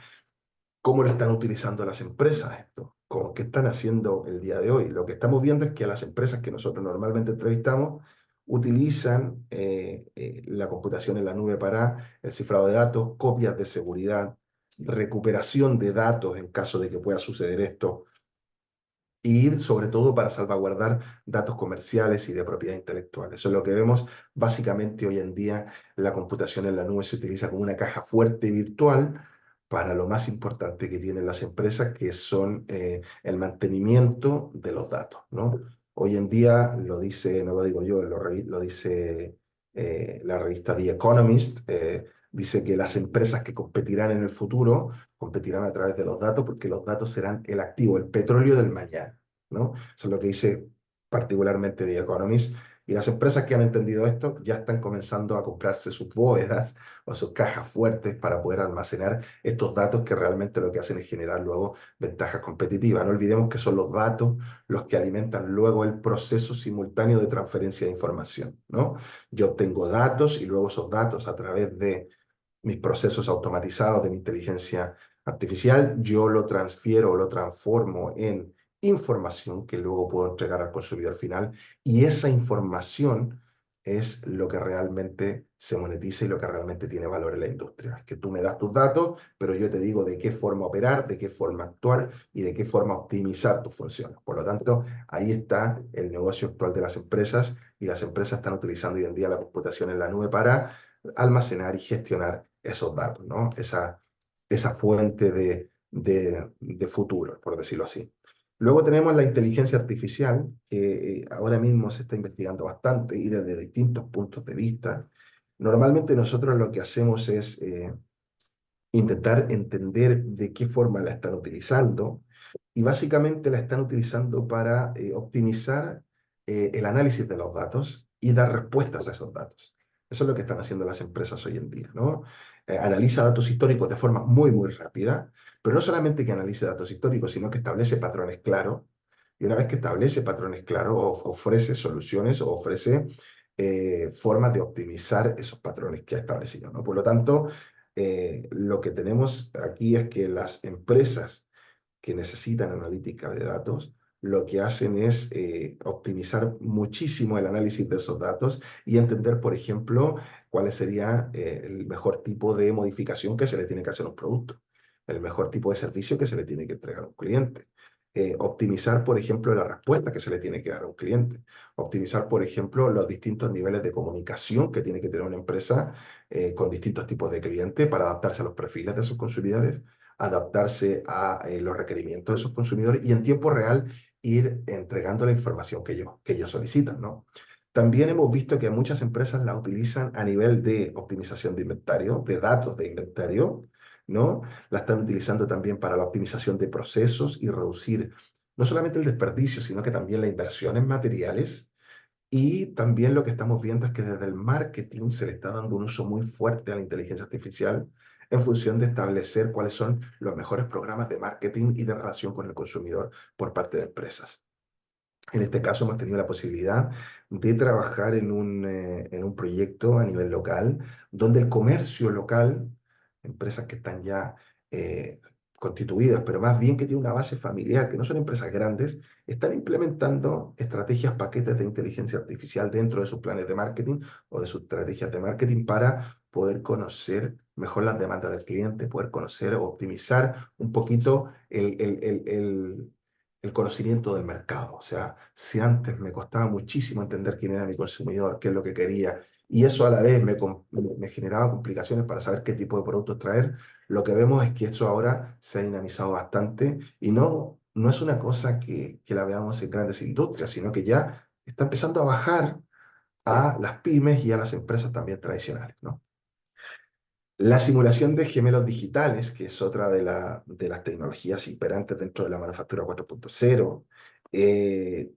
S2: ¿Cómo lo están utilizando las empresas esto? ¿Qué están haciendo el día de hoy? Lo que estamos viendo es que las empresas que nosotros normalmente entrevistamos utilizan la computación en la nube para el cifrado de datos, copias de seguridad, recuperación de datos en caso de que pueda suceder esto, y sobre todo para salvaguardar datos comerciales y de propiedad intelectual. Eso es lo que vemos básicamente hoy en día. La computación en la nube se utiliza como una caja fuerte virtual para lo más importante que tienen las empresas, que son el mantenimiento de los datos, ¿no? Hoy en día, lo dice, no lo digo yo, lo dice la revista The Economist, dice que las empresas que competirán en el futuro competirán a través de los datos, porque los datos serán el activo, el petróleo del mañana, ¿no? Eso es lo que dice particularmente The Economist. Y las empresas que han entendido esto ya están comenzando a comprarse sus bóvedas o sus cajas fuertes para poder almacenar estos datos, que realmente lo que hacen es generar luego ventajas competitivas. No olvidemos que son los datos los que alimentan luego el proceso simultáneo de transferencia de información, ¿no? Yo obtengo datos y luego esos datos, a través de mis procesos automatizados de mi inteligencia artificial, yo lo transfiero o lo transformo en información que luego puedo entregar al consumidor final, y esa información es lo que realmente se monetiza y lo que realmente tiene valor en la industria. Es que tú me das tus datos, pero yo te digo de qué forma operar, de qué forma actuar y de qué forma optimizar tus funciones. Por lo tanto, ahí está el negocio actual de las empresas, y las empresas están utilizando hoy en día la computación en la nube para almacenar y gestionar esos datos, ¿no? Esa fuente de futuro, por decirlo así. Luego tenemos la inteligencia artificial, que ahora mismo se está investigando bastante y desde distintos puntos de vista. Normalmente nosotros lo que hacemos es intentar entender de qué forma la están utilizando, y básicamente la están utilizando para optimizar el análisis de los datos y dar respuestas a esos datos. Eso es lo que están haciendo las empresas hoy en día, ¿no? Analiza datos históricos de forma muy, muy rápida, pero no solamente que analice datos históricos, sino que establece patrones claros Y una vez que establece patrones claros, ofrece soluciones o ofrece formas de optimizar esos patrones que ha establecido, ¿no? Por lo tanto, lo que tenemos aquí es que las empresas que necesitan analítica de datos, lo que hacen es optimizar muchísimo el análisis de esos datos y entender, por ejemplo, cuál sería el mejor tipo de modificación que se le tiene que hacer a un producto, el mejor tipo de servicio que se le tiene que entregar a un cliente. Optimizar, por ejemplo, la respuesta que se le tiene que dar a un cliente. Optimizar, por ejemplo, los distintos niveles de comunicación que tiene que tener una empresa con distintos tipos de clientes para adaptarse a los perfiles de sus consumidores, adaptarse a los requerimientos de esos consumidores y en tiempo real ir entregando la información que ellos solicitan, ¿no? También hemos visto que muchas empresas la utilizan a nivel de optimización de inventario, de datos de inventario, ¿no? La están utilizando también para la optimización de procesos y reducir no solamente el desperdicio, sino que también la inversión en materiales. Y también lo que estamos viendo es que desde el marketing se le está dando un uso muy fuerte a la inteligencia artificial en función de establecer cuáles son los mejores programas de marketing y de relación con el consumidor por parte de empresas. En este caso hemos tenido la posibilidad de trabajar en un proyecto a nivel local, donde el comercio local, empresas que están ya eh, constituidas, pero más bien que tienen una base familiar, que no son empresas grandes, están implementando estrategias, paquetes de inteligencia artificial dentro de sus planes de marketing o de sus estrategias de marketing para poder conocer mejor las demandas del cliente, poder conocer o optimizar un poquito el conocimiento del mercado. O sea, si antes me costaba muchísimo entender quién era mi consumidor, qué es lo que quería, y eso a la vez me generaba complicaciones para saber qué tipo de productos traer, lo que vemos es que eso ahora se ha dinamizado bastante y no es una cosa que la veamos en grandes industrias, sino que ya está empezando a bajar a las pymes y a las empresas también tradicionales, ¿no? La simulación de gemelos digitales, que es otra de las tecnologías imperantes dentro de la manufactura 4.0,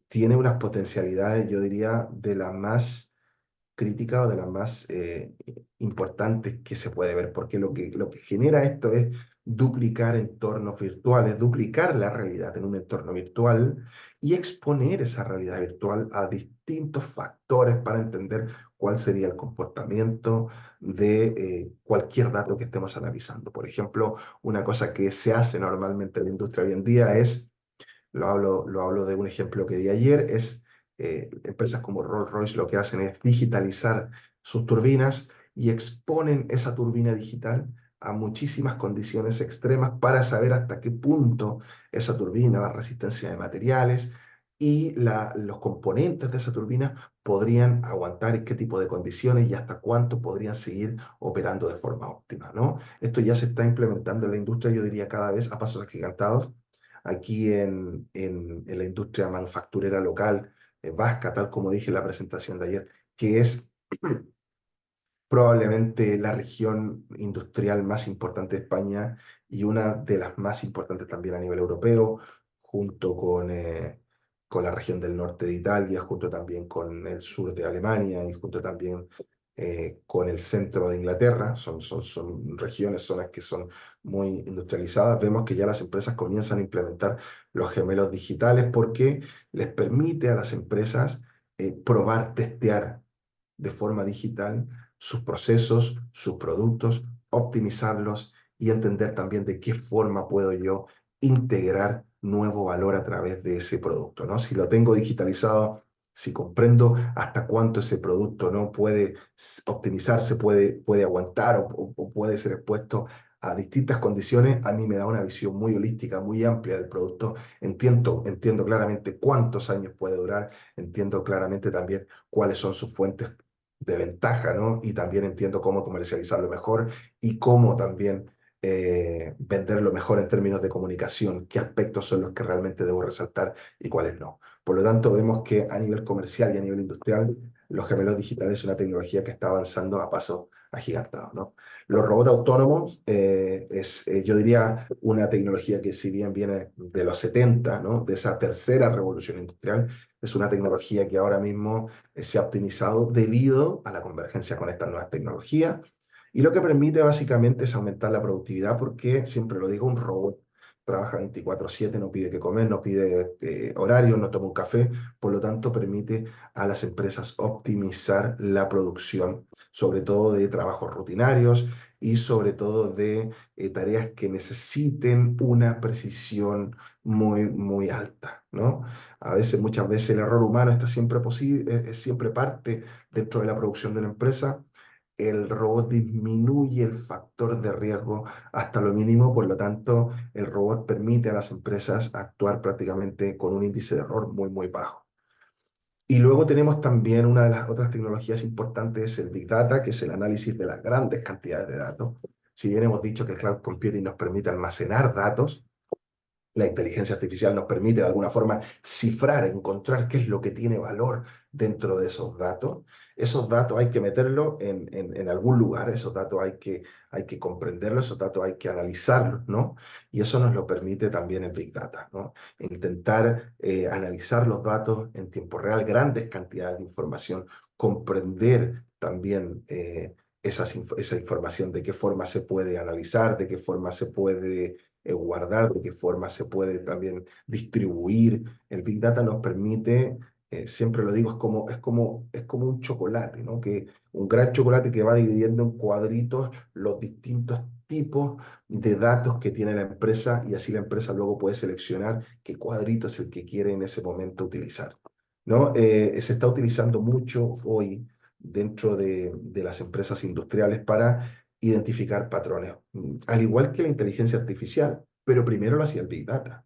S2: tiene unas potencialidades, yo diría, de las más críticas o de las más importantes que se puede ver, porque lo que genera esto es duplicar entornos virtuales, duplicar la realidad en un entorno virtual y exponer esa realidad virtual a distintos factores para entender cuál sería el comportamiento de cualquier dato que estemos analizando. Por ejemplo, una cosa que se hace normalmente en la industria hoy en día es, lo hablo de un ejemplo que di ayer, es empresas como Rolls-Royce lo que hacen es digitalizar sus turbinas y exponen esa turbina digital a muchísimas condiciones extremas para saber hasta qué punto esa turbina, la resistencia de materiales y los componentes de esa turbina podrían aguantar qué tipo de condiciones y hasta cuánto podrían seguir operando de forma óptima, ¿no? Esto ya se está implementando en la industria, yo diría cada vez a pasos agigantados aquí en la industria manufacturera local vasca, tal como dije en la presentación de ayer, que es probablemente la región industrial más importante de España y una de las más importantes también a nivel europeo, junto con la región del norte de Italia, junto también con el sur de Alemania y junto también con el centro de Inglaterra. Son regiones, zonas que son muy industrializadas. Vemos que ya las empresas comienzan a implementar los gemelos digitales porque les permite a las empresas probar, testear de forma digital sus procesos, sus productos, optimizarlos y entender también de qué forma puedo yo integrar nuevo valor a través de ese producto, ¿no? Si lo tengo digitalizado, si comprendo hasta cuánto ese producto no puede optimizarse, puede aguantar o puede ser expuesto a distintas condiciones, a mí me da una visión muy holística, muy amplia del producto. Entiendo claramente cuántos años puede durar, entiendo claramente también cuáles son sus fuentes de ventaja, ¿no? Y también entiendo cómo comercializarlo mejor y cómo también venderlo mejor en términos de comunicación, qué aspectos son los que realmente debo resaltar y cuáles no. Por lo tanto, vemos que a nivel comercial y a nivel industrial, los gemelos digitales es una tecnología que está avanzando a pasos agigantados, ¿no? Los robots autónomos yo diría, una tecnología que si bien viene de los 70, ¿no? De esa tercera revolución industrial, es una tecnología que ahora mismo se ha optimizado debido a la convergencia con estas nuevas tecnologías y lo que permite básicamente es aumentar la productividad porque, siempre lo digo, un robot trabaja 24/7, no pide que comer, no pide horario, no toma un café, por lo tanto permite a las empresas optimizar la producción, sobre todo de trabajos rutinarios y sobre todo de tareas que necesiten una precisión muy, muy alta, ¿no? Muchas veces el error humano está siempre posible, es siempre parte dentro de la producción de una empresa. El robot disminuye el factor de riesgo hasta lo mínimo, por lo tanto, el robot permite a las empresas actuar prácticamente con un índice de error muy, muy bajo. Y luego tenemos también una de las otras tecnologías importantes, el Big Data, que es el análisis de las grandes cantidades de datos. Si bien hemos dicho que el cloud computing nos permite almacenar datos, la inteligencia artificial nos permite de alguna forma cifrar, encontrar qué es lo que tiene valor dentro de esos datos. Esos datos hay que meterlos en algún lugar, esos datos hay que comprenderlos, esos datos hay que analizarlos, ¿no? Y eso nos lo permite también el Big Data, ¿no? Intentar analizar los datos en tiempo real, grandes cantidades de información, comprender también esa información, de qué forma se puede analizar, de qué forma se puede guardar, de qué forma se puede también distribuir. El Big Data nos permite, siempre lo digo, es como un chocolate, ¿no? Un gran chocolate que va dividiendo en cuadritos los distintos tipos de datos que tiene la empresa y así la empresa luego puede seleccionar qué cuadrito es el que quiere en ese momento utilizar, ¿no? Se está utilizando mucho hoy dentro de las empresas industriales para identificar patrones, al igual que la inteligencia artificial, pero primero lo hacía el Big Data.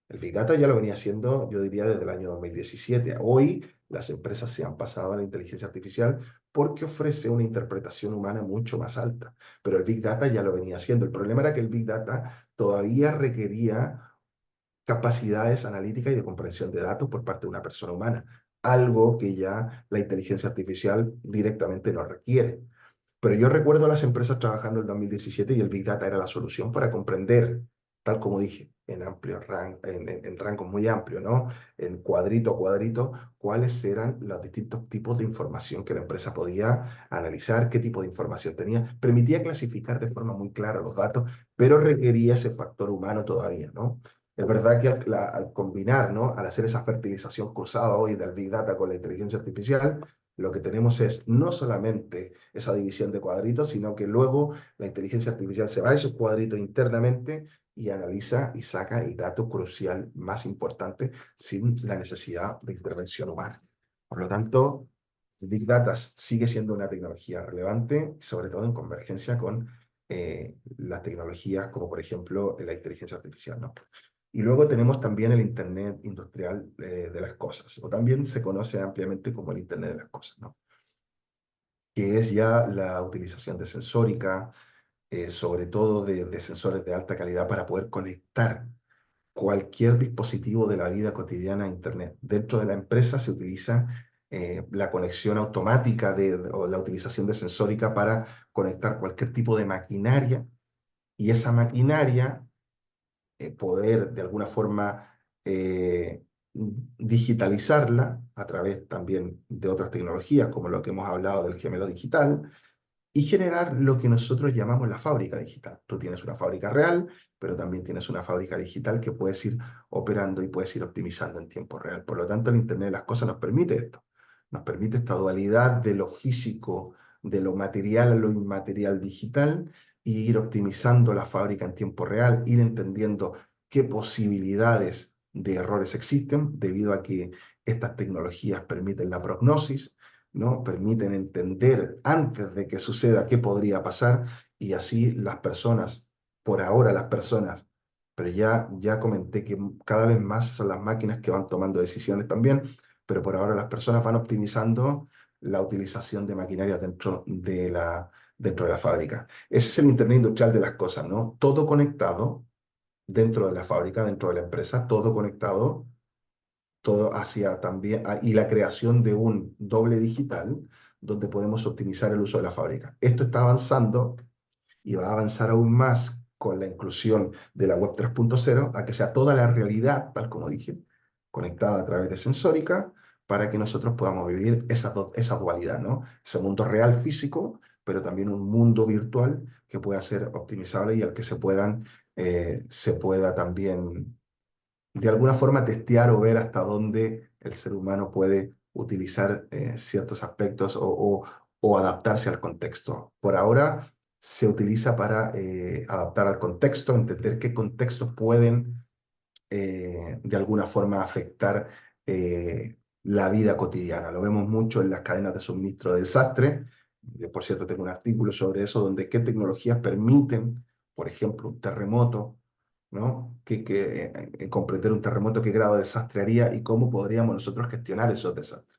S2: El Big Data ya lo venía haciendo, yo diría, desde el año 2017. Hoy las empresas se han pasado a la inteligencia artificial porque ofrece una interpretación humana mucho más alta, pero el Big Data ya lo venía haciendo. El problema era que el Big Data todavía requería capacidades analíticas y de comprensión de datos por parte de una persona humana, algo que ya la inteligencia artificial directamente no requiere. Pero yo recuerdo a las empresas trabajando en 2017 y el Big Data era la solución para comprender, tal como dije, en amplio en rangos muy amplios, ¿no? En cuadrito a cuadrito, cuáles eran los distintos tipos de información que la empresa podía analizar, qué tipo de información tenía. Permitía clasificar de forma muy clara los datos, pero requería ese factor humano todavía, ¿no? Es verdad que al combinar, ¿no? Al hacer esa fertilización cruzada hoy del Big Data con la inteligencia artificial, lo que tenemos es no solamente esa división de cuadritos, sino que luego la inteligencia artificial se va a esos cuadritos internamente y analiza y saca el dato crucial más importante sin la necesidad de intervención humana. Por lo tanto, el Big Data sigue siendo una tecnología relevante, sobre todo en convergencia con las tecnologías como por ejemplo la inteligencia artificial, ¿no? Y luego tenemos también el Internet industrial de las cosas, o también se conoce ampliamente como el Internet de las cosas, ¿no? Que es ya la utilización de sensórica, sobre todo de sensores de alta calidad para poder conectar cualquier dispositivo de la vida cotidiana a Internet. Dentro de la empresa se utiliza la conexión automática o la utilización de sensórica para conectar cualquier tipo de maquinaria y esa maquinaria poder de alguna forma digitalizarla a través también de otras tecnologías, como lo que hemos hablado del gemelo digital, y generar lo que nosotros llamamos la fábrica digital. Tú tienes una fábrica real, pero también tienes una fábrica digital que puedes ir operando y puedes ir optimizando en tiempo real. Por lo tanto, el Internet de las cosas nos permite esto. Nos permite esta dualidad de lo físico, de lo material a lo inmaterial digital, y ir optimizando la fábrica en tiempo real, ir entendiendo qué posibilidades de errores existen debido a que estas tecnologías permiten la prognosis, ¿no? Permiten entender antes de que suceda qué podría pasar y así las personas, por ahora las personas, pero ya comenté que cada vez más son las máquinas que van tomando decisiones también, pero por ahora las personas van optimizando la utilización de maquinaria dentro de la fábrica. Ese es el Internet industrial de las cosas, ¿no? Todo conectado dentro de la fábrica, dentro de la empresa, todo conectado, todo hacia también, y la creación de un doble digital donde podemos optimizar el uso de la fábrica. Esto está avanzando y va a avanzar aún más con la inclusión de la web 3.0 a que sea toda la realidad, tal como dije, conectada a través de sensórica, para que nosotros podamos vivir esa dualidad, ¿no? Ese mundo real físico, pero también un mundo virtual que pueda ser optimizable y al que se puedan se pueda también de alguna forma testear o ver hasta dónde el ser humano puede utilizar ciertos aspectos o adaptarse al contexto. Por ahora se utiliza para adaptar al contexto, entender qué contextos pueden de alguna forma afectar la vida cotidiana. Lo vemos mucho en las cadenas de suministro de desastre. Yo, por cierto, tengo un artículo sobre eso, donde qué tecnologías permiten, por ejemplo, un terremoto, ¿no? Comprender un terremoto, qué grado de desastre haría y cómo podríamos nosotros gestionar esos desastres.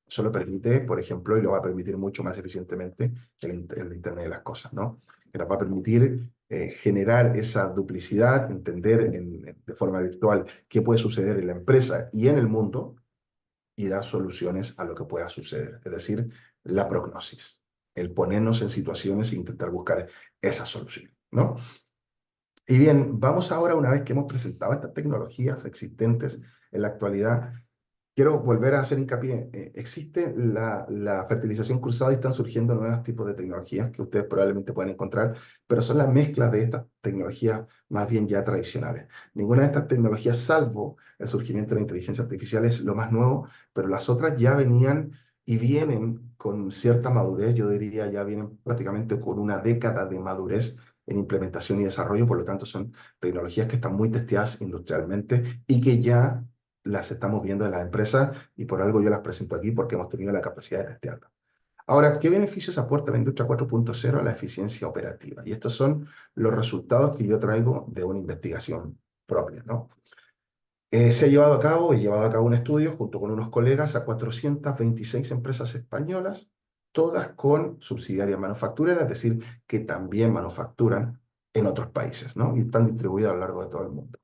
S2: Eso lo permite, por ejemplo, y lo va a permitir mucho más eficientemente el Internet de las cosas, ¿no? Que nos va a permitir generar esa duplicidad, entender de forma virtual qué puede suceder en la empresa y en el mundo y dar soluciones a lo que pueda suceder. Es decir, la prognosis, el ponernos en situaciones e intentar buscar esas soluciones, ¿no? Y bien, vamos ahora, una vez que hemos presentado estas tecnologías existentes en la actualidad, quiero volver a hacer hincapié. Existe la fertilización cruzada y están surgiendo nuevos tipos de tecnologías que ustedes probablemente pueden encontrar, pero son las mezclas de estas tecnologías más bien ya tradicionales. Ninguna de estas tecnologías, salvo el surgimiento de la inteligencia artificial, es lo más nuevo, pero las otras ya venían y vienen con cierta madurez, yo diría, ya vienen prácticamente con una década de madurez en implementación y desarrollo, por lo tanto son tecnologías que están muy testeadas industrialmente y que ya las estamos viendo en las empresas y por algo yo las presento aquí porque hemos tenido la capacidad de testearlas. Ahora, ¿qué beneficios aporta la industria 4.0 a la eficiencia operativa? Y estos son los resultados que yo traigo de una investigación propia, ¿no? Se ha llevado a cabo, he llevado a cabo un estudio junto con unos colegas a 426 empresas españolas, todas con subsidiarias manufactureras, es decir, que también manufacturan en otros países, ¿no? Y están distribuidas a lo largo de todo el mundo.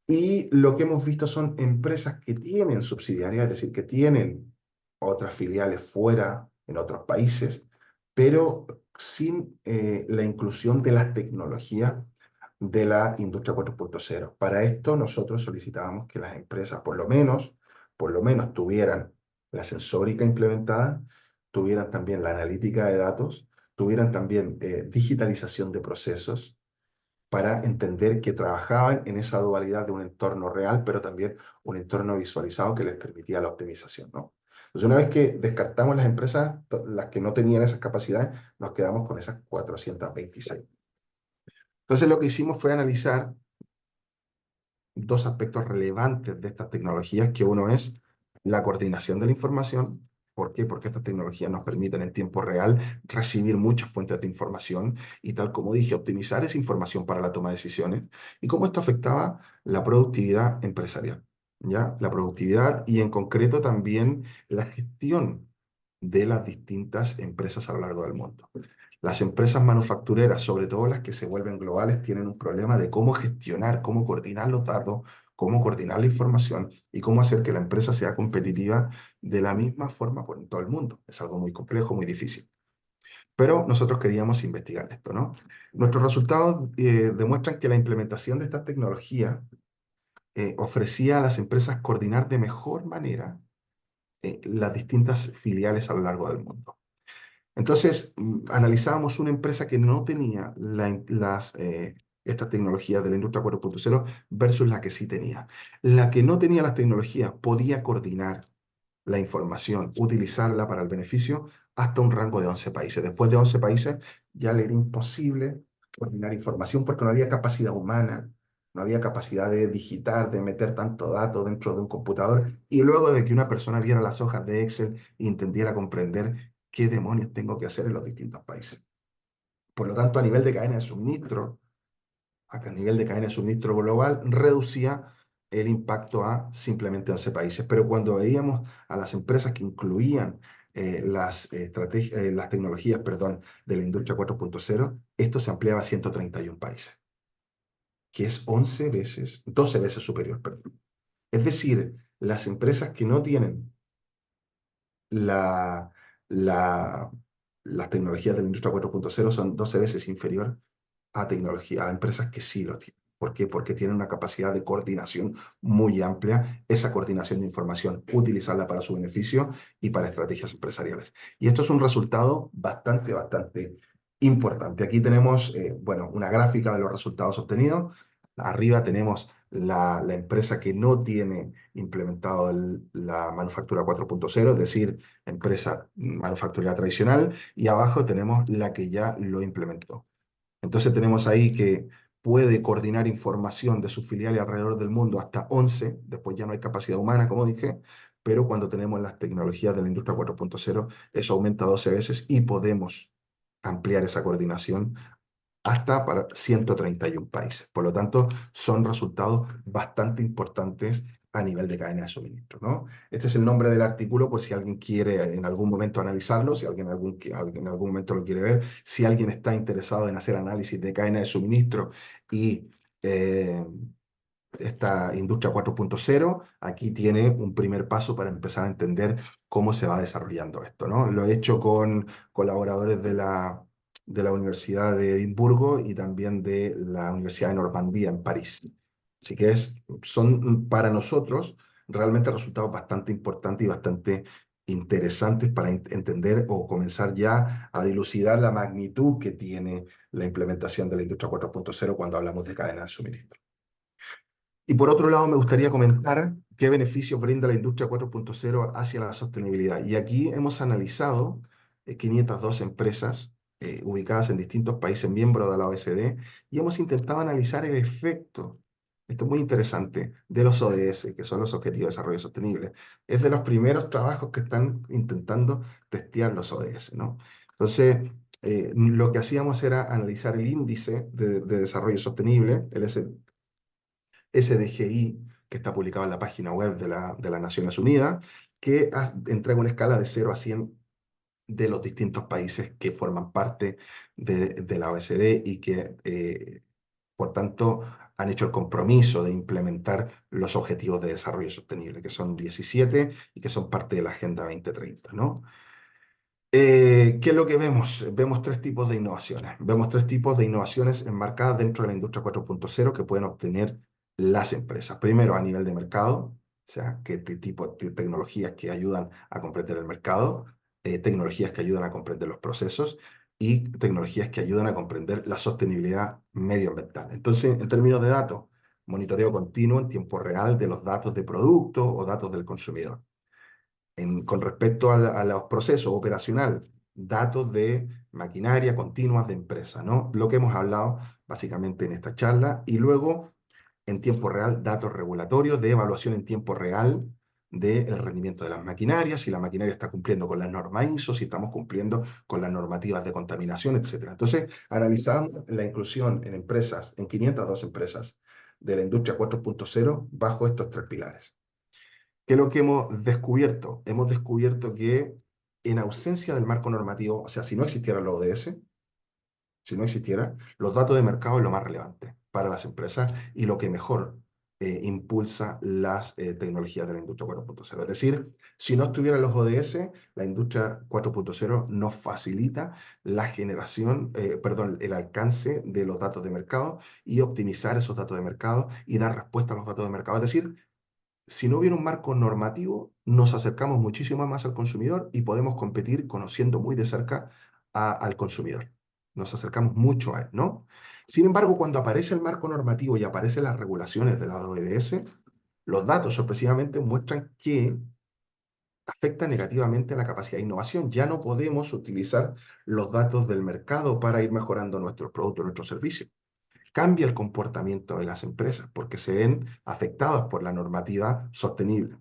S2: Y lo que hemos visto son empresas que tienen subsidiarias, es decir, que tienen otras filiales fuera, en otros países, pero sin la inclusión de las tecnologías de la industria 4.0. Para esto nosotros solicitábamos que las empresas por lo menos tuvieran la sensórica implementada, tuvieran también la analítica de datos, tuvieran también digitalización de procesos, para entender que trabajaban en esa dualidad de un entorno real, pero también un entorno visualizado que les permitía la optimización, ¿no? Entonces, una vez que descartamos las empresas, las que no tenían esas capacidades, nos quedamos con esas 426. Entonces, lo que hicimos fue analizar dos aspectos relevantes de estas tecnologías, que uno es la coordinación de la información. ¿Por qué? Porque estas tecnologías nos permiten en tiempo real recibir muchas fuentes de información y, tal como dije, optimizar esa información para la toma de decisiones y cómo esto afectaba la productividad empresarial, ¿ya? La productividad y en concreto también la gestión de las distintas empresas a lo largo del mundo. Las empresas manufactureras, sobre todo las que se vuelven globales, tienen un problema de cómo gestionar, cómo coordinar los datos, cómo coordinar la información y cómo hacer que la empresa sea competitiva de la misma forma por todo el mundo. Es algo muy complejo, muy difícil. Pero nosotros queríamos investigar esto, ¿no? Nuestros resultados demuestran que la implementación de estas tecnologías ofrecía a las empresas coordinar de mejor manera las distintas filiales a lo largo del mundo. Entonces, analizábamos una empresa que no tenía estas tecnologías de la industria 4.0 versus la que sí tenía. La que no tenía las tecnologías podía coordinar la información, utilizarla para el beneficio hasta un rango de 11 países. Después de 11 países ya le era imposible coordinar información porque no había capacidad humana, no había capacidad de digitar, de meter tanto dato dentro de un computador y luego de que una persona viera las hojas de Excel e entendiera comprender qué demonios tengo que hacer en los distintos países. Por lo tanto, a nivel de cadena de suministro, a nivel de cadena de suministro global, reducía el impacto a simplemente 11 países. Pero cuando veíamos a las empresas que incluían las tecnologías, perdón, de la industria 4.0, esto se ampliaba a 131 países, que es 11 veces, 12 veces superior, perdón. Es decir, las empresas que no tienen la, la, las tecnologías de la industria 4.0 son 12 veces inferior a empresas que sí lo tienen. ¿Por qué? Porque tienen una capacidad de coordinación muy amplia, esa coordinación de información, utilizarla para su beneficio y para estrategias empresariales. Y esto es un resultado bastante importante. Aquí tenemos, bueno, una gráfica de los resultados obtenidos. Arriba tenemos la empresa que no tiene implementado la manufactura 4.0, es decir, empresa manufacturera tradicional, y abajo tenemos la que ya lo implementó. Entonces tenemos ahí que puede coordinar información de sus filiales alrededor del mundo hasta 11, después ya no hay capacidad humana, como dije, pero cuando tenemos las tecnologías de la industria 4.0, eso aumenta 12 veces y podemos ampliar esa coordinación hasta para 131 países. Por lo tanto, son resultados bastante importantes a nivel de cadena de suministro, ¿no? Este es el nombre del artículo por si alguien quiere en algún momento analizarlo, si alguien en algún momento lo quiere ver, si alguien está interesado en hacer análisis de cadena de suministro y eh, esta industria 4.0, aquí tiene un primer paso para empezar a entender cómo se va desarrollando esto, ¿no? Lo he hecho con colaboradores de la Universidad de Edimburgo y también de la Universidad de Normandía en París. Así que son para nosotros realmente resultados bastante importantes y bastante interesantes para entender o comenzar ya a dilucidar la magnitud que tiene la implementación de la industria 4.0 cuando hablamos de cadena de suministro. Y por otro lado, me gustaría comentar qué beneficios brinda la industria 4.0 hacia la sostenibilidad. Y aquí hemos analizado 502 empresas ubicadas en distintos países miembros de la OECD y hemos intentado analizar el efecto, esto es muy interesante, de los ODS, que son los Objetivos de Desarrollo Sostenible. Es de los primeros trabajos que están intentando testear los ODS, ¿no? Entonces, lo que hacíamos era analizar el índice de desarrollo sostenible, el SDGI, que está publicado en la página web de las Naciones Unidas, que entrega una escala de 0 a 100 de los distintos países que forman parte de la OECD y que, por tanto, han hecho el compromiso de implementar los objetivos de desarrollo sostenible, que son 17 y que son parte de la Agenda 2030, ¿no? ¿Qué es lo que vemos? Vemos tres tipos de innovaciones. Vemos tres tipos de innovaciones enmarcadas dentro de la industria 4.0 que pueden obtener las empresas. Primero, a nivel de mercado, o sea, qué tipo de tecnologías que ayudan a comprender el mercado, tecnologías que ayudan a comprender los procesos y tecnologías que ayudan a comprender la sostenibilidad medioambiental. Entonces, en términos de datos, monitoreo continuo en tiempo real de los datos de producto o datos del consumidor con respecto a los procesos operacional, datos de maquinaria continuas de empresa, ¿no? Lo que hemos hablado básicamente en esta charla. Y luego, en tiempo real, datos regulatorios de evaluación en tiempo real del rendimiento de las maquinarias, si la maquinaria está cumpliendo con las normas ISO, si estamos cumpliendo con las normativas de contaminación, etcétera. Entonces, analizamos la inclusión en empresas, en 502 empresas de la industria 4.0 bajo estos tres pilares. ¿Qué es lo que hemos descubierto? Hemos descubierto que en ausencia del marco normativo, o sea, si no existiera el ODS, si no existiera, los datos de mercado es lo más relevante para las empresas y lo que mejor impulsa las tecnologías de la industria 4.0. Es decir, si no estuvieran los ODS, la industria 4.0 nos facilita la generación, perdón, el alcance de los datos de mercado y optimizar esos datos de mercado y dar respuesta a los datos de mercado. Es decir, si no hubiera un marco normativo, nos acercamos muchísimo más al consumidor y podemos competir conociendo muy de cerca al consumidor. Nos acercamos mucho a él, ¿no? Sin embargo, cuando aparece el marco normativo y aparecen las regulaciones de la ODS, los datos sorpresivamente muestran que afecta negativamente a la capacidad de innovación. Ya no podemos utilizar los datos del mercado para ir mejorando nuestros productos, nuestros servicios. Cambia el comportamiento de las empresas porque se ven afectadas por la normativa sostenible,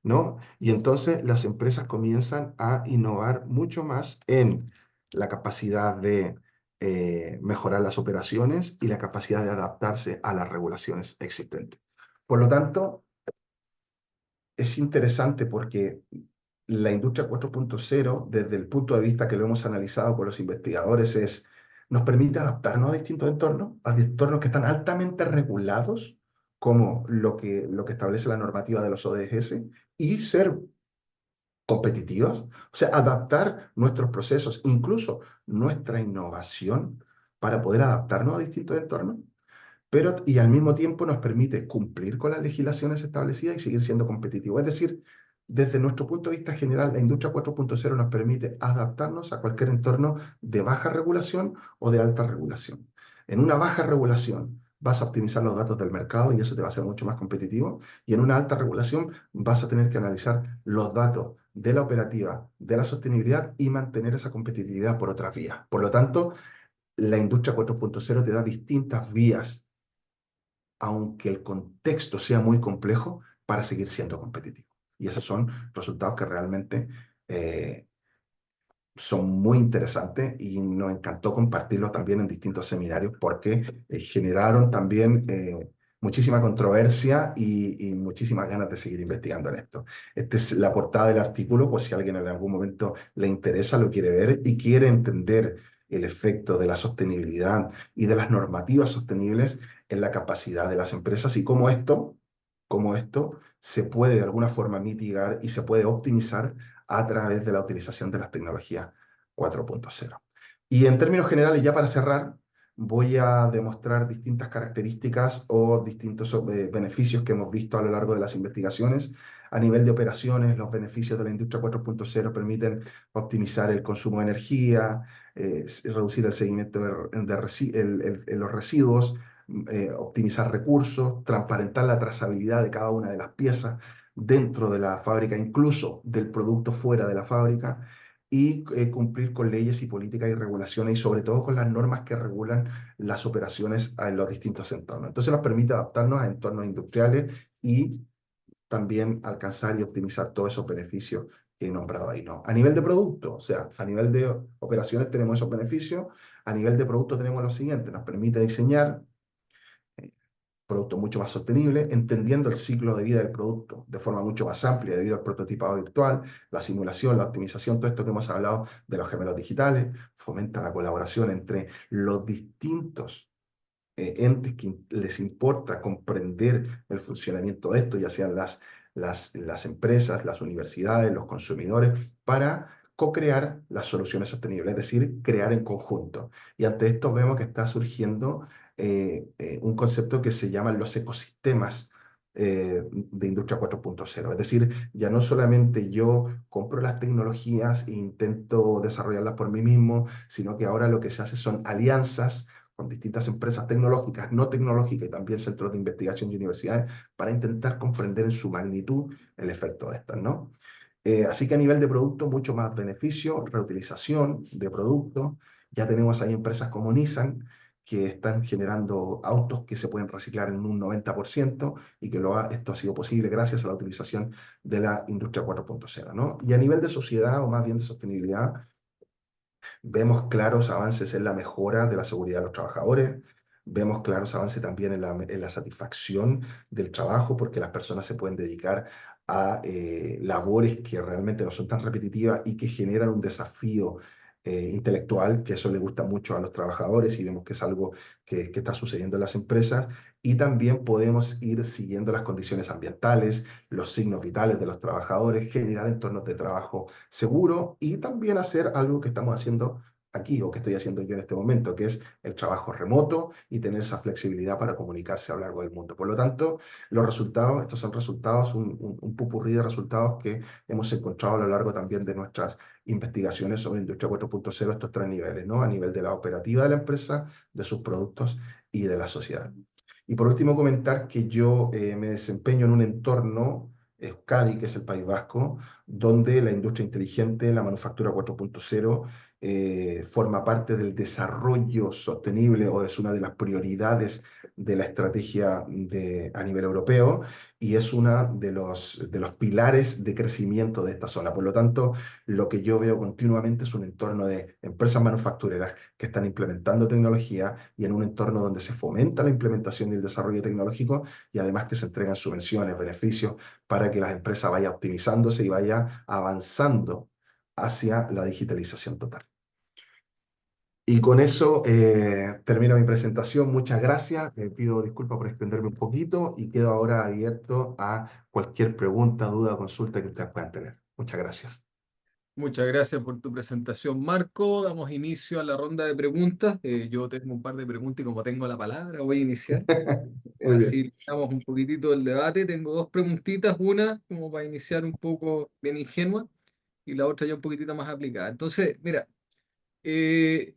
S2: ¿no? Y entonces las empresas comienzan a innovar mucho más en la capacidad de mejorar las operaciones y la capacidad de adaptarse a las regulaciones existentes. Por lo tanto, es interesante porque la industria 4.0, desde el punto de vista que lo hemos analizado con los investigadores, nos permite adaptarnos a distintos entornos, a entornos que están altamente regulados, como lo que establece la normativa de los ODS, y ser competitivos, o sea, adaptar nuestros procesos, incluso nuestra innovación, para poder adaptarnos a distintos entornos, pero y al mismo tiempo nos permite cumplir con las legislaciones establecidas y seguir siendo competitivos. Es decir, desde nuestro punto de vista general, la industria 4.0 nos permite adaptarnos a cualquier entorno de baja regulación o de alta regulación. En una baja regulación vas a optimizar los datos del mercado y eso te va a hacer mucho más competitivo. Y en una alta regulación vas a tener que analizar los datos de la operativa, de la sostenibilidad y mantener esa competitividad por otras vías. Por lo tanto, la industria 4.0 te da distintas vías, aunque el contexto sea muy complejo, para seguir siendo competitivo. Y esos son resultados que realmente eh, son muy interesantes y nos encantó compartirlos también en distintos seminarios porque generaron también muchísima controversia y muchísimas ganas de seguir investigando en esto. Esta es la portada del artículo por si a alguien en algún momento le interesa, lo quiere ver y quiere entender el efecto de la sostenibilidad y de las normativas sostenibles en la capacidad de las empresas y cómo esto se puede de alguna forma mitigar y se puede optimizar a través de la utilización de las tecnologías 4.0. Y en términos generales, ya para cerrar, voy a demostrar distintas características o distintos beneficios que hemos visto a lo largo de las investigaciones. A nivel de operaciones, los beneficios de la industria 4.0 permiten optimizar el consumo de energía, reducir el seguimiento de los residuos, optimizar recursos, transparentar la trazabilidad de cada una de las piezas dentro de la fábrica, incluso del producto fuera de la fábrica, y cumplir con leyes y políticas y regulaciones y sobre todo con las normas que regulan las operaciones en los distintos entornos. Entonces nos permite adaptarnos a entornos industriales y también alcanzar y optimizar todos esos beneficios que he nombrado ahí, ¿no? A nivel de producto, o sea, a nivel de operaciones tenemos esos beneficios, a nivel de producto tenemos lo siguiente, nos permite diseñar producto mucho más sostenible, entendiendo el ciclo de vida del producto de forma mucho más amplia debido al prototipado virtual, la simulación, la optimización, todo esto que hemos hablado de los gemelos digitales, fomenta la colaboración entre los distintos entes que les importa comprender el funcionamiento de esto, ya sean las empresas, las universidades, los consumidores, para co-crear las soluciones sostenibles, es decir, crear en conjunto. Y ante esto vemos que está surgiendo un concepto que se llama los ecosistemas de Industria 4.0. Es decir, ya no solamente yo compro las tecnologías e intento desarrollarlas por mí mismo, sino que ahora lo que se hace son alianzas con distintas empresas tecnológicas, no tecnológicas y también centros de investigación y universidades para intentar comprender en su magnitud el efecto de estas, ¿no? Así que a nivel de producto, mucho más beneficio, reutilización de productos. Ya tenemos ahí empresas como Nissan que están generando autos que se pueden reciclar en un 90% y que esto ha sido posible gracias a la utilización de la industria 4.0, ¿no? Y a nivel de sociedad o más bien de sostenibilidad, vemos claros avances en la mejora de la seguridad de los trabajadores, vemos claros avances también en la satisfacción del trabajo, porque las personas se pueden dedicar a labores que realmente no son tan repetitivas y que generan un desafío intelectual, que eso le gusta mucho a los trabajadores y vemos que es algo que está sucediendo en las empresas. Y también podemos ir siguiendo las condiciones ambientales, los signos vitales de los trabajadores, generar entornos de trabajo seguro y también hacer algo que estamos haciendo aquí o que estoy haciendo yo en este momento, que es el trabajo remoto y tener esa flexibilidad para comunicarse a lo largo del mundo. Por lo tanto, los resultados, estos son resultados, un pupurrí de resultados que hemos encontrado a lo largo también de nuestras investigaciones sobre Industria 4.0, estos tres niveles, ¿no? A nivel de la operativa de la empresa, de sus productos y de la sociedad. Y por último, comentar que yo me desempeño en un entorno, Euskadi, que es el País Vasco, donde la industria inteligente, la manufactura 4.0, forma parte del desarrollo sostenible o es una de las prioridades de la estrategia a nivel europeo y es uno de los pilares de crecimiento de esta zona. Por lo tanto, lo que yo veo continuamente es un entorno de empresas manufactureras que están implementando tecnología y en un entorno donde se fomenta la implementación y el desarrollo tecnológico y además que se entregan subvenciones, beneficios para que las empresas vayan optimizándose y vayan avanzando hacia la digitalización total. Y con eso termino mi presentación. Muchas gracias. Pido disculpas por extenderme un poquito y quedo ahora abierto a cualquier pregunta, duda o consulta que ustedes puedan tener. Muchas gracias.
S1: Muchas gracias por tu presentación, Marco. Damos inicio a la ronda de preguntas. Yo tengo un par de preguntas y como tengo la palabra, voy a iniciar.
S2: Muy bien.
S1: Así damos un poquitito el debate. Tengo dos preguntitas, una como para iniciar un poco bien ingenua y la otra ya un poquitito más aplicada. Entonces, mira, eh,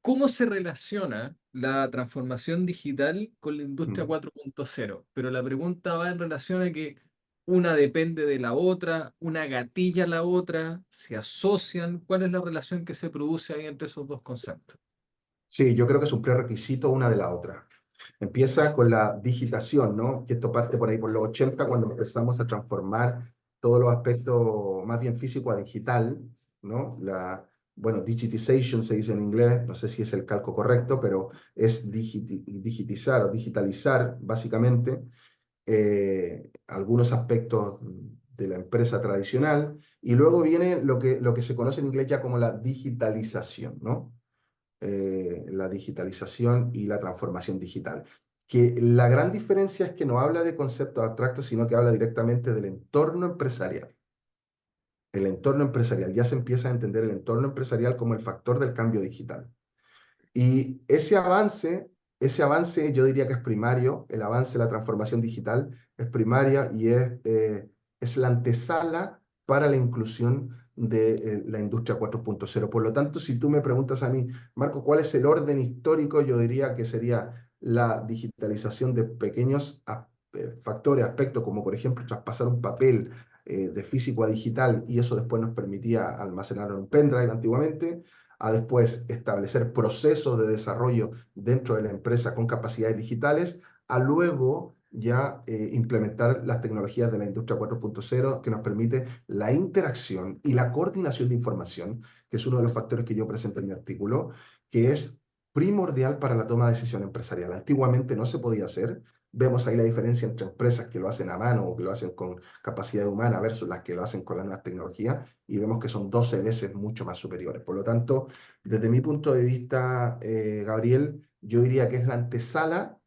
S1: ¿cómo se relaciona la transformación digital con la industria
S2: Mm.
S1: 4.0? Pero la pregunta va en relación a que una depende de la otra, una gatilla a la otra, se asocian. ¿Cuál es la relación que se produce ahí entre esos dos conceptos?
S2: Sí, yo creo que es un prerequisito una de la otra. Empieza con la digitación, ¿no? Que esto parte por ahí por los 80 cuando empezamos a transformar todos los aspectos más bien físico a digital, ¿no? Bueno, digitization se dice en inglés, no sé si es el calco correcto, pero es digitizar o digitalizar básicamente algunos aspectos de la empresa tradicional. Y luego viene lo que se conoce en inglés ya como la digitalización, ¿no? La digitalización y la transformación digital. Que la gran diferencia es que no habla de conceptos abstractos, sino que habla directamente del entorno empresarial. El entorno empresarial, ya se empieza a entender el entorno empresarial como el factor del cambio digital. Y ese avance yo diría que es primario, el avance de la transformación digital es primaria y es la antesala para la inclusión de la industria 4.0. Por lo tanto, si tú me preguntas a mí, Marco, ¿cuál es el orden histórico? Yo diría que sería la digitalización de pequeños factores, aspectos, como por ejemplo traspasar un papel de físico a digital y eso después nos permitía almacenarlo en un pendrive antiguamente a después establecer procesos de desarrollo dentro de la empresa con capacidades digitales, a luego ya implementar las tecnologías de la industria 4.0 que nos permite la interacción y la coordinación de información, que es uno de los factores que yo presento en mi artículo, que es primordial para la toma de decisión empresarial. Antiguamente no se podía hacer. Vemos ahí la diferencia entre empresas que lo hacen a mano o que lo hacen con capacidad humana versus las que lo hacen con las nuevas tecnologías y vemos que son 12 veces mucho más superiores. Por lo tanto, desde mi punto de vista, Gabriel, yo diría que es la antesala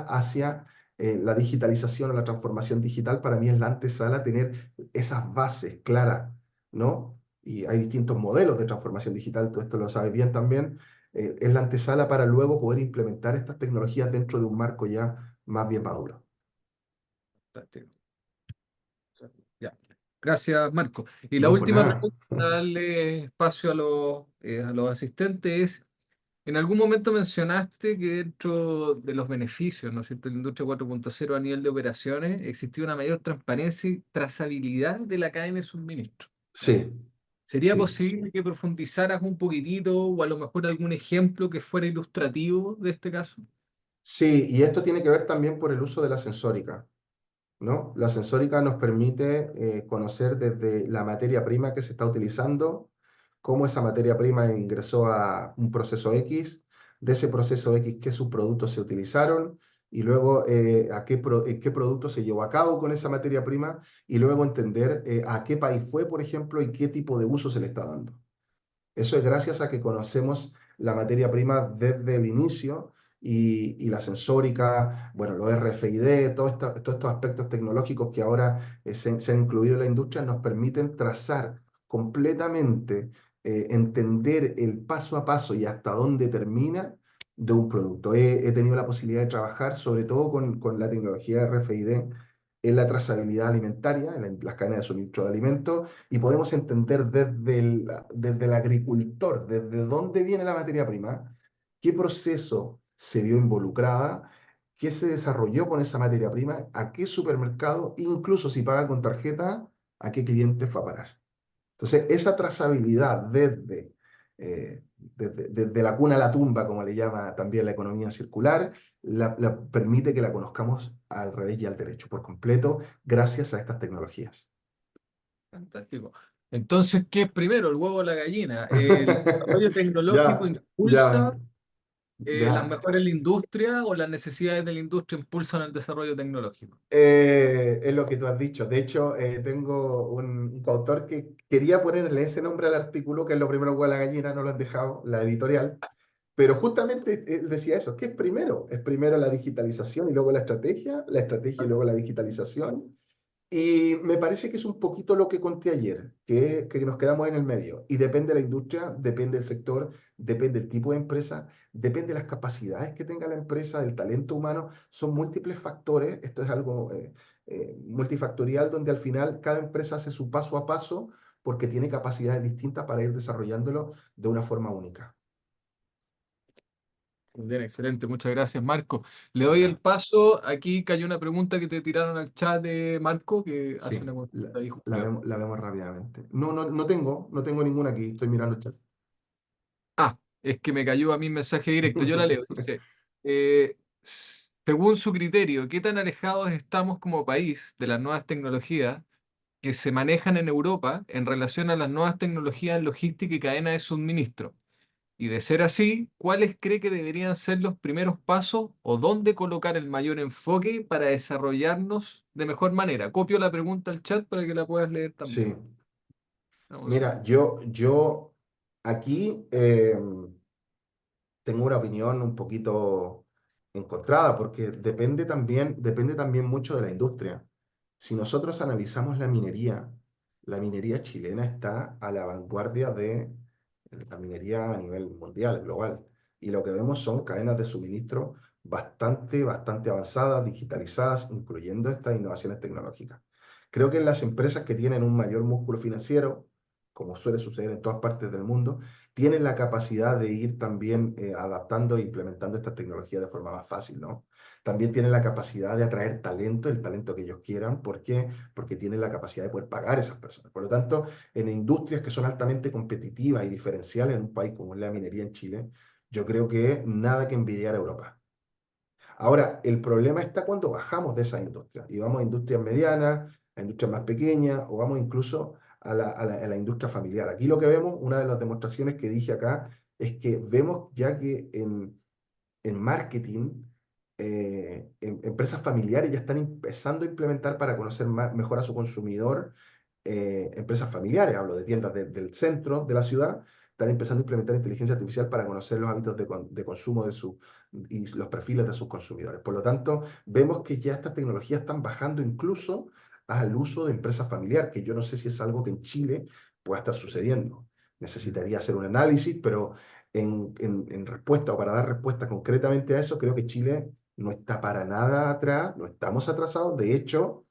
S2: hacia la digitalización o la transformación digital. Para mí es la antesala tener esas bases claras, ¿no? Y hay distintos modelos de transformación digital, tú esto lo sabes bien también. Es la antesala para luego poder implementar estas tecnologías dentro de un marco ya más bien maduro.
S1: Fantástico. Ya. Gracias, Marco. Y la
S2: No, por
S1: última
S2: nada.
S1: pregunta, para darle espacio a los asistentes, es, en algún momento mencionaste que dentro de los beneficios, ¿no es cierto?, de la industria 4.0 a nivel de operaciones, existía una mayor transparencia y trazabilidad de la cadena de suministro. ¿Ya?
S2: Sí,
S1: ¿Sería
S2: sí.
S1: posible que profundizaras un poquitito o a lo mejor algún ejemplo que fuera ilustrativo de este caso?
S2: Sí, y esto tiene que ver también por el uso de la sensórica, ¿no? La sensórica nos permite conocer desde la materia prima que se está utilizando, cómo esa materia prima ingresó a un proceso X, de ese proceso X qué subproductos se utilizaron, y luego qué producto se llevó a cabo con esa materia prima, y luego entender a qué país fue, por ejemplo, y qué tipo de uso se le está dando. Eso es gracias a que conocemos la materia prima desde el inicio y la sensórica, bueno, los RFID, todos estos aspectos tecnológicos que ahora se han incluido en la industria nos permiten trazar completamente, entender el paso a paso y hasta dónde termina de un producto. He tenido la posibilidad de trabajar sobre todo con la tecnología RFID en la trazabilidad alimentaria, en las cadenas de suministro de alimentos y podemos entender desde el agricultor, desde dónde viene la materia prima, qué proceso se vio involucrada, qué se desarrolló con esa materia prima, a qué supermercado, incluso si paga con tarjeta, a qué cliente fue a parar. Entonces, esa trazabilidad desde la cuna a la tumba, como le llama también la economía circular, permite que la conozcamos al revés y al derecho por completo gracias a estas tecnologías.
S1: Fantástico. Entonces, ¿qué es primero, el huevo o la gallina? ¿El desarrollo tecnológico
S2: Ya,
S1: impulsa
S2: ya,
S1: las
S2: ya.
S1: mejoras en la industria o las necesidades de la industria impulsan el desarrollo tecnológico?
S2: Es lo que tú has dicho. De hecho, tengo un coautor que quería ponerle ese nombre al artículo, que es lo primero que la gallina, no lo han dejado, la editorial. Pero justamente él decía eso. ¿Qué es primero? Es primero la digitalización y luego la estrategia y luego la digitalización. Y me parece que es un poquito lo que conté ayer, que nos quedamos en el medio. Y depende de la industria, depende del sector, depende del tipo de empresa, depende de las capacidades que tenga la empresa, del talento humano. Son múltiples factores. Esto es algo multifactorial donde al final cada empresa hace su paso a paso porque tiene capacidades distintas para ir desarrollándolo de una forma única.
S1: Muy bien, excelente, muchas gracias, Marco. Le doy el
S2: Ya,
S1: paso. Aquí cayó una pregunta que te tiraron al chat de Marco, que hace una
S2: sí,
S1: consulta ahí,
S2: la
S1: Julio.
S2: vemos, la vemos rápidamente. No tengo ninguna aquí, estoy mirando el chat.
S1: Ah, es que me cayó a mí un mensaje directo. Yo la leo. Dice, eh, según su criterio, ¿qué tan alejados estamos como país de las nuevas tecnologías que se manejan en Europa en relación a las nuevas tecnologías en logística y cadena de suministro? Y de ser así, ¿cuáles cree que deberían ser los primeros pasos o dónde colocar el mayor enfoque para desarrollarnos de mejor manera? Copio la pregunta al chat para que la puedas leer también.
S2: Sí.
S1: Dame un
S2: Mira,
S1: segundo.
S2: yo aquí tengo una opinión un poquito encontrada porque depende también mucho de la industria. Si nosotros analizamos la minería chilena está a la vanguardia de la minería a nivel mundial, global. Y lo que vemos son cadenas de suministro bastante avanzadas, digitalizadas, incluyendo estas innovaciones tecnológicas. Creo que en las empresas que tienen un mayor músculo financiero, como suele suceder en todas partes del mundo, tienen la capacidad de ir también adaptando e implementando estas tecnologías de forma más fácil, ¿no? También tienen la capacidad de atraer talento, el talento que ellos quieran. ¿Por qué? Porque tienen la capacidad de poder pagar a esas personas. Por lo tanto, en industrias que son altamente competitivas y diferenciales en un país como es la minería en Chile, yo creo que nada que envidiar a Europa. Ahora, el problema está cuando bajamos de esas industrias y vamos a industrias medianas, a industrias más pequeñas o vamos incluso a la industria familiar. Aquí lo que vemos, una de las demostraciones que dije acá, es que vemos ya que en marketing, empresas familiares ya están empezando a implementar para conocer mejor a su consumidor. Empresas familiares, hablo de tiendas del centro de la ciudad, están empezando a implementar inteligencia artificial para conocer los hábitos de consumo y los perfiles de sus consumidores. Por lo tanto, vemos que ya estas tecnologías están bajando incluso al uso de empresas familiares, que yo no sé si es algo que en Chile pueda estar sucediendo. Necesitaría hacer un análisis, pero en respuesta o para dar respuesta concretamente a eso, creo que Chile no está para nada atrás, no estamos atrasados. De hecho,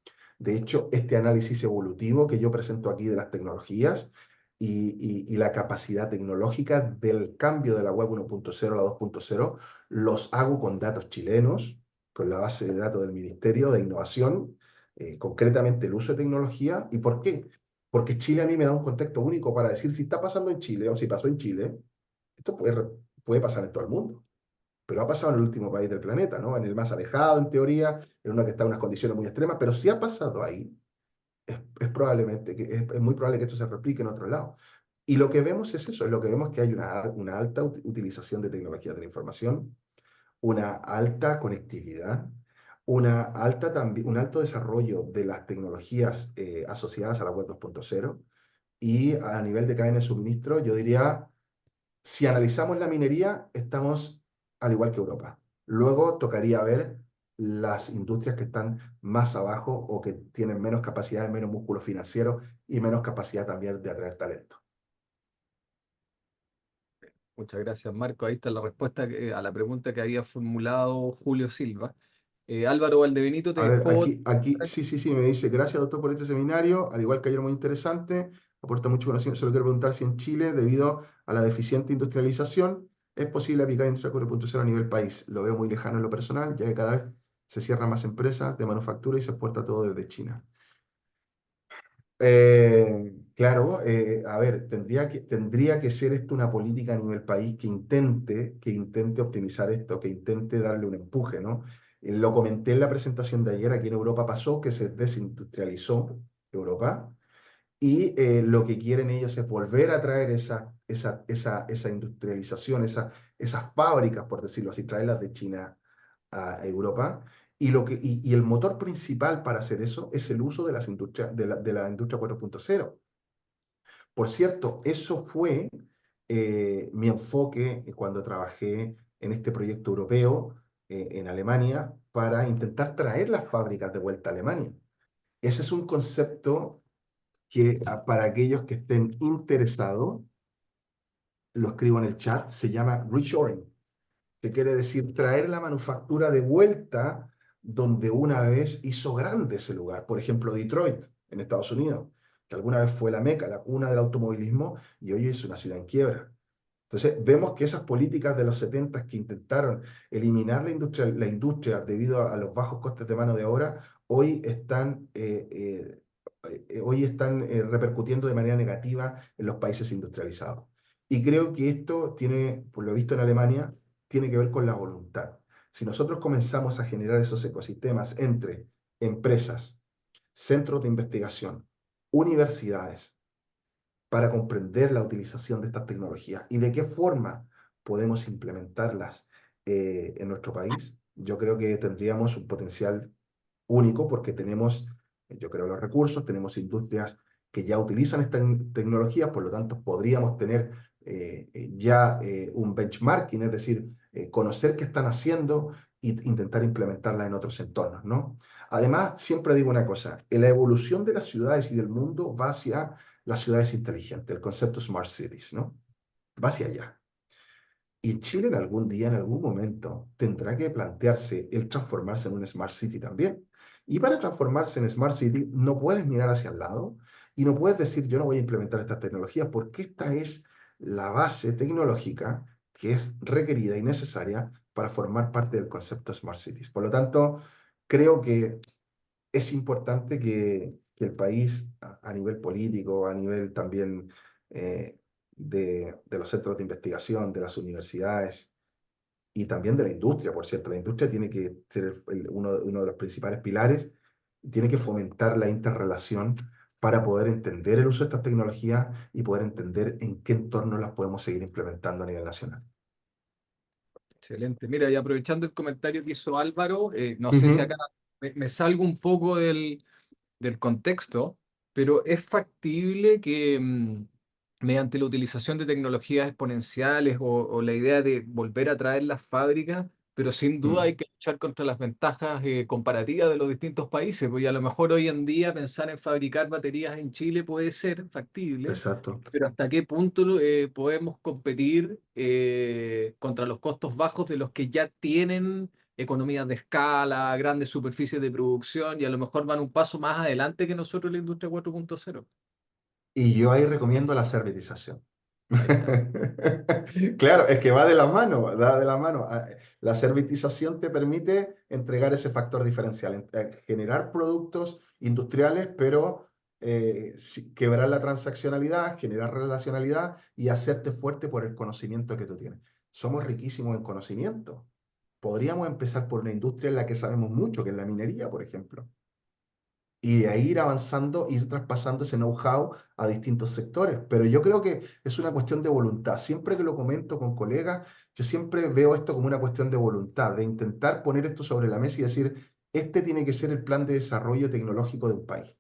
S2: este análisis evolutivo que yo presento aquí de las tecnologías y la capacidad tecnológica del cambio de la web 1.0 a la 2.0, los hago con datos chilenos, con la base de datos del Ministerio de Innovación, concretamente el uso de tecnología. ¿Y por qué? Porque Chile a mí me da un contexto único para decir si está pasando en Chile o si pasó en Chile, esto puede pasar en todo el mundo, pero ha pasado en el último país del planeta, ¿no? En el más alejado, en teoría, en uno que está en unas condiciones muy extremas, pero si ha pasado ahí, es muy probable que esto se replique en otro lado. Y lo que vemos es eso, es lo que vemos que hay una alta utilización de tecnologías de la información, una alta conectividad, un alto desarrollo de las tecnologías asociadas a la web 2.0 y a nivel de cadena de suministro, yo diría si analizamos la minería, estamos al igual que Europa. Luego tocaría ver las industrias que están más abajo o que tienen menos capacidad, menos músculo financiero y menos capacidad también de atraer talento.
S1: Muchas gracias, Marco. Ahí está la respuesta a la pregunta que había formulado Julio Silva. Álvaro Valdebenito, te
S2: A ver,
S1: dejo.
S2: aquí, sí, sí, sí, me dice, gracias doctor por este seminario, al igual que ayer muy interesante, aporta mucho conocimiento. Solo quiero preguntar si en Chile, debido a la deficiente industrialización, es posible aplicar Industria 4.0 a nivel país. Lo veo muy lejano en lo personal, ya que cada vez se cierran más empresas de manufactura y se exporta todo desde China. Claro, a ver, tendría que ser esto una política a nivel país que intente optimizar esto, que intente darle un empuje, ¿no? Lo comenté en la presentación de ayer, aquí en Europa pasó que se desindustrializó Europa y lo que quieren ellos es volver a traer esa industrialización, esas fábricas, por decirlo así, traerlas de China a Europa. Y el motor principal para hacer eso es el uso de las industrias, de la industria 4.0. Por cierto, eso fue mi enfoque cuando trabajé en este proyecto europeo en Alemania para intentar traer las fábricas de vuelta a Alemania. Ese es un concepto que para aquellos que estén interesados, lo escribo en el chat, se llama reshoring, que quiere decir traer la manufactura de vuelta donde una vez hizo grande ese lugar. Por ejemplo, Detroit, en Estados Unidos, que alguna vez fue la meca, la cuna del automovilismo, y hoy es una ciudad en quiebra. Entonces, vemos que esas políticas de los 70 que intentaron eliminar la industria debido a los bajos costes de mano de obra, hoy están repercutiendo de manera negativa en los países industrializados. Y creo que esto tiene, por lo visto en Alemania, tiene que ver con la voluntad. Si nosotros comenzamos a generar esos ecosistemas entre empresas, centros de investigación, universidades, para comprender la utilización de estas tecnologías y de qué forma podemos implementarlas en nuestro país, yo creo que tendríamos un potencial único porque tenemos, yo creo, los recursos, tenemos industrias que ya utilizan estas tecnologías, por lo tanto podríamos tener un benchmarking, es decir, conocer qué están haciendo e intentar implementarla en otros entornos, ¿no? Además, siempre digo una cosa, la evolución de las ciudades y del mundo va hacia las ciudades inteligentes, el concepto Smart Cities, ¿no? Va hacia allá. Y Chile en algún día, en algún momento, tendrá que plantearse el transformarse en un Smart City también. Y para transformarse en Smart City, no puedes mirar hacia el lado y no puedes decir, yo no voy a implementar estas tecnologías, porque esta es la base tecnológica que es requerida y necesaria para formar parte del concepto Smart Cities. Por lo tanto, creo que es importante que el país, a nivel político, a nivel también de los centros de investigación, de las universidades y también de la industria, por cierto, la industria tiene que ser uno de los principales pilares, tiene que fomentar la interrelación para poder entender el uso de estas tecnologías y poder entender en qué entorno las podemos seguir implementando a nivel nacional.
S1: Excelente. Mira, y aprovechando el comentario que hizo Álvaro, no sé si acá
S2: Ujú.
S1: me salgo un poco del contexto, pero es factible que mediante la utilización de tecnologías exponenciales o la idea de volver a traer las fábricas, pero sin duda
S2: Mm,
S1: hay que luchar contra las ventajas comparativas de los distintos países, porque a lo mejor hoy en día pensar en fabricar baterías en Chile puede ser factible,
S2: exacto.
S1: pero ¿hasta qué punto podemos competir contra los costos bajos de los que ya tienen economías de escala, grandes superficies de producción y a lo mejor van un paso más adelante que nosotros en la industria 4.0?
S2: Y yo ahí recomiendo la servitización.
S1: Ahí está.
S2: Claro, es que va de la mano, va de la mano. La servitización te permite entregar ese factor diferencial, generar productos industriales, pero quebrar la transaccionalidad, generar relacionalidad y hacerte fuerte por el conocimiento que tú tienes. Somos riquísimos en conocimiento. Podríamos empezar por una industria en la que sabemos mucho, que es la minería, por ejemplo, y de ahí ir avanzando, ir traspasando ese know-how a distintos sectores. Pero yo creo que es una cuestión de voluntad. Siempre que lo comento con colegas, yo siempre veo esto como una cuestión de voluntad, de intentar poner esto sobre la mesa y decir, este tiene que ser el plan de desarrollo tecnológico de un país.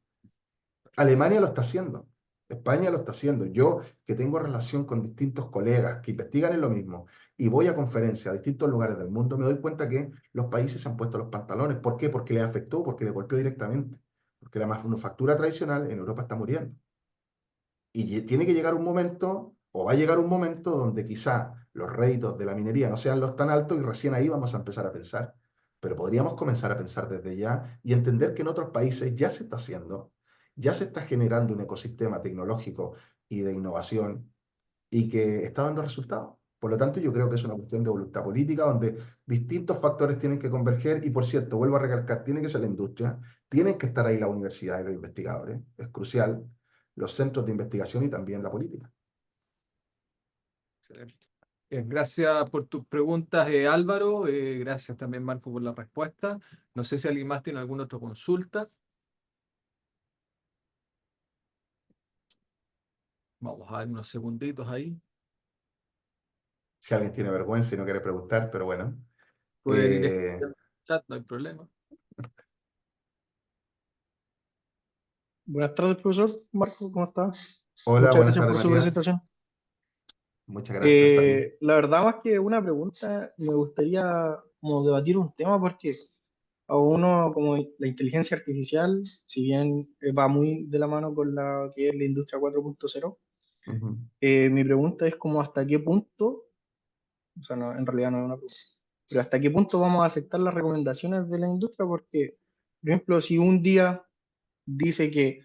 S2: Alemania lo está haciendo, España lo está haciendo. Yo, que tengo relación con distintos colegas que investigan en lo mismo y voy a conferencias a distintos lugares del mundo, me doy cuenta que los países se han puesto los pantalones. ¿Por qué? Porque les afectó, porque les golpeó directamente. Porque la manufactura tradicional en Europa está muriendo. Y tiene que llegar un momento, o va a llegar un momento, donde quizá los réditos de la minería no sean los tan altos y recién ahí vamos a empezar a pensar. Pero podríamos comenzar a pensar desde ya y entender que en otros países ya se está haciendo, ya se está generando un ecosistema tecnológico y de innovación y que está dando resultados. Por lo tanto, yo creo que es una cuestión de voluntad política donde distintos factores tienen que converger y, por cierto, vuelvo a recalcar, tiene que ser la industria, tienen que estar ahí la universidad y los investigadores, es crucial, los centros de investigación y también la política.
S1: Excelente. Gracias por tus preguntas, Álvaro. Gracias también, Marco, por la respuesta. No sé si alguien más tiene alguna otra consulta. Vamos a dar unos segunditos ahí.
S2: Si alguien tiene vergüenza y no quiere preguntar, pero bueno.
S1: Pueden ir
S2: Eh,
S1: escribiendo en el chat, no hay problema.
S3: Buenas tardes, profesor Marco, ¿cómo está?
S2: hola,
S3: Muchas
S2: buenas
S3: gracias
S2: tardes,
S3: por su
S2: Matías.
S3: presentación.
S2: Muchas gracias a
S3: La verdad, más que una pregunta, me gustaría como debatir un tema porque a uno como la inteligencia artificial, si bien va muy de la mano con la que es la industria 4.0,
S2: Ujú,
S3: mi pregunta es como hasta qué punto, o sea, no, en realidad no es una pregunta, pero hasta qué punto vamos a aceptar las recomendaciones de la industria, porque, por ejemplo, si un día dice que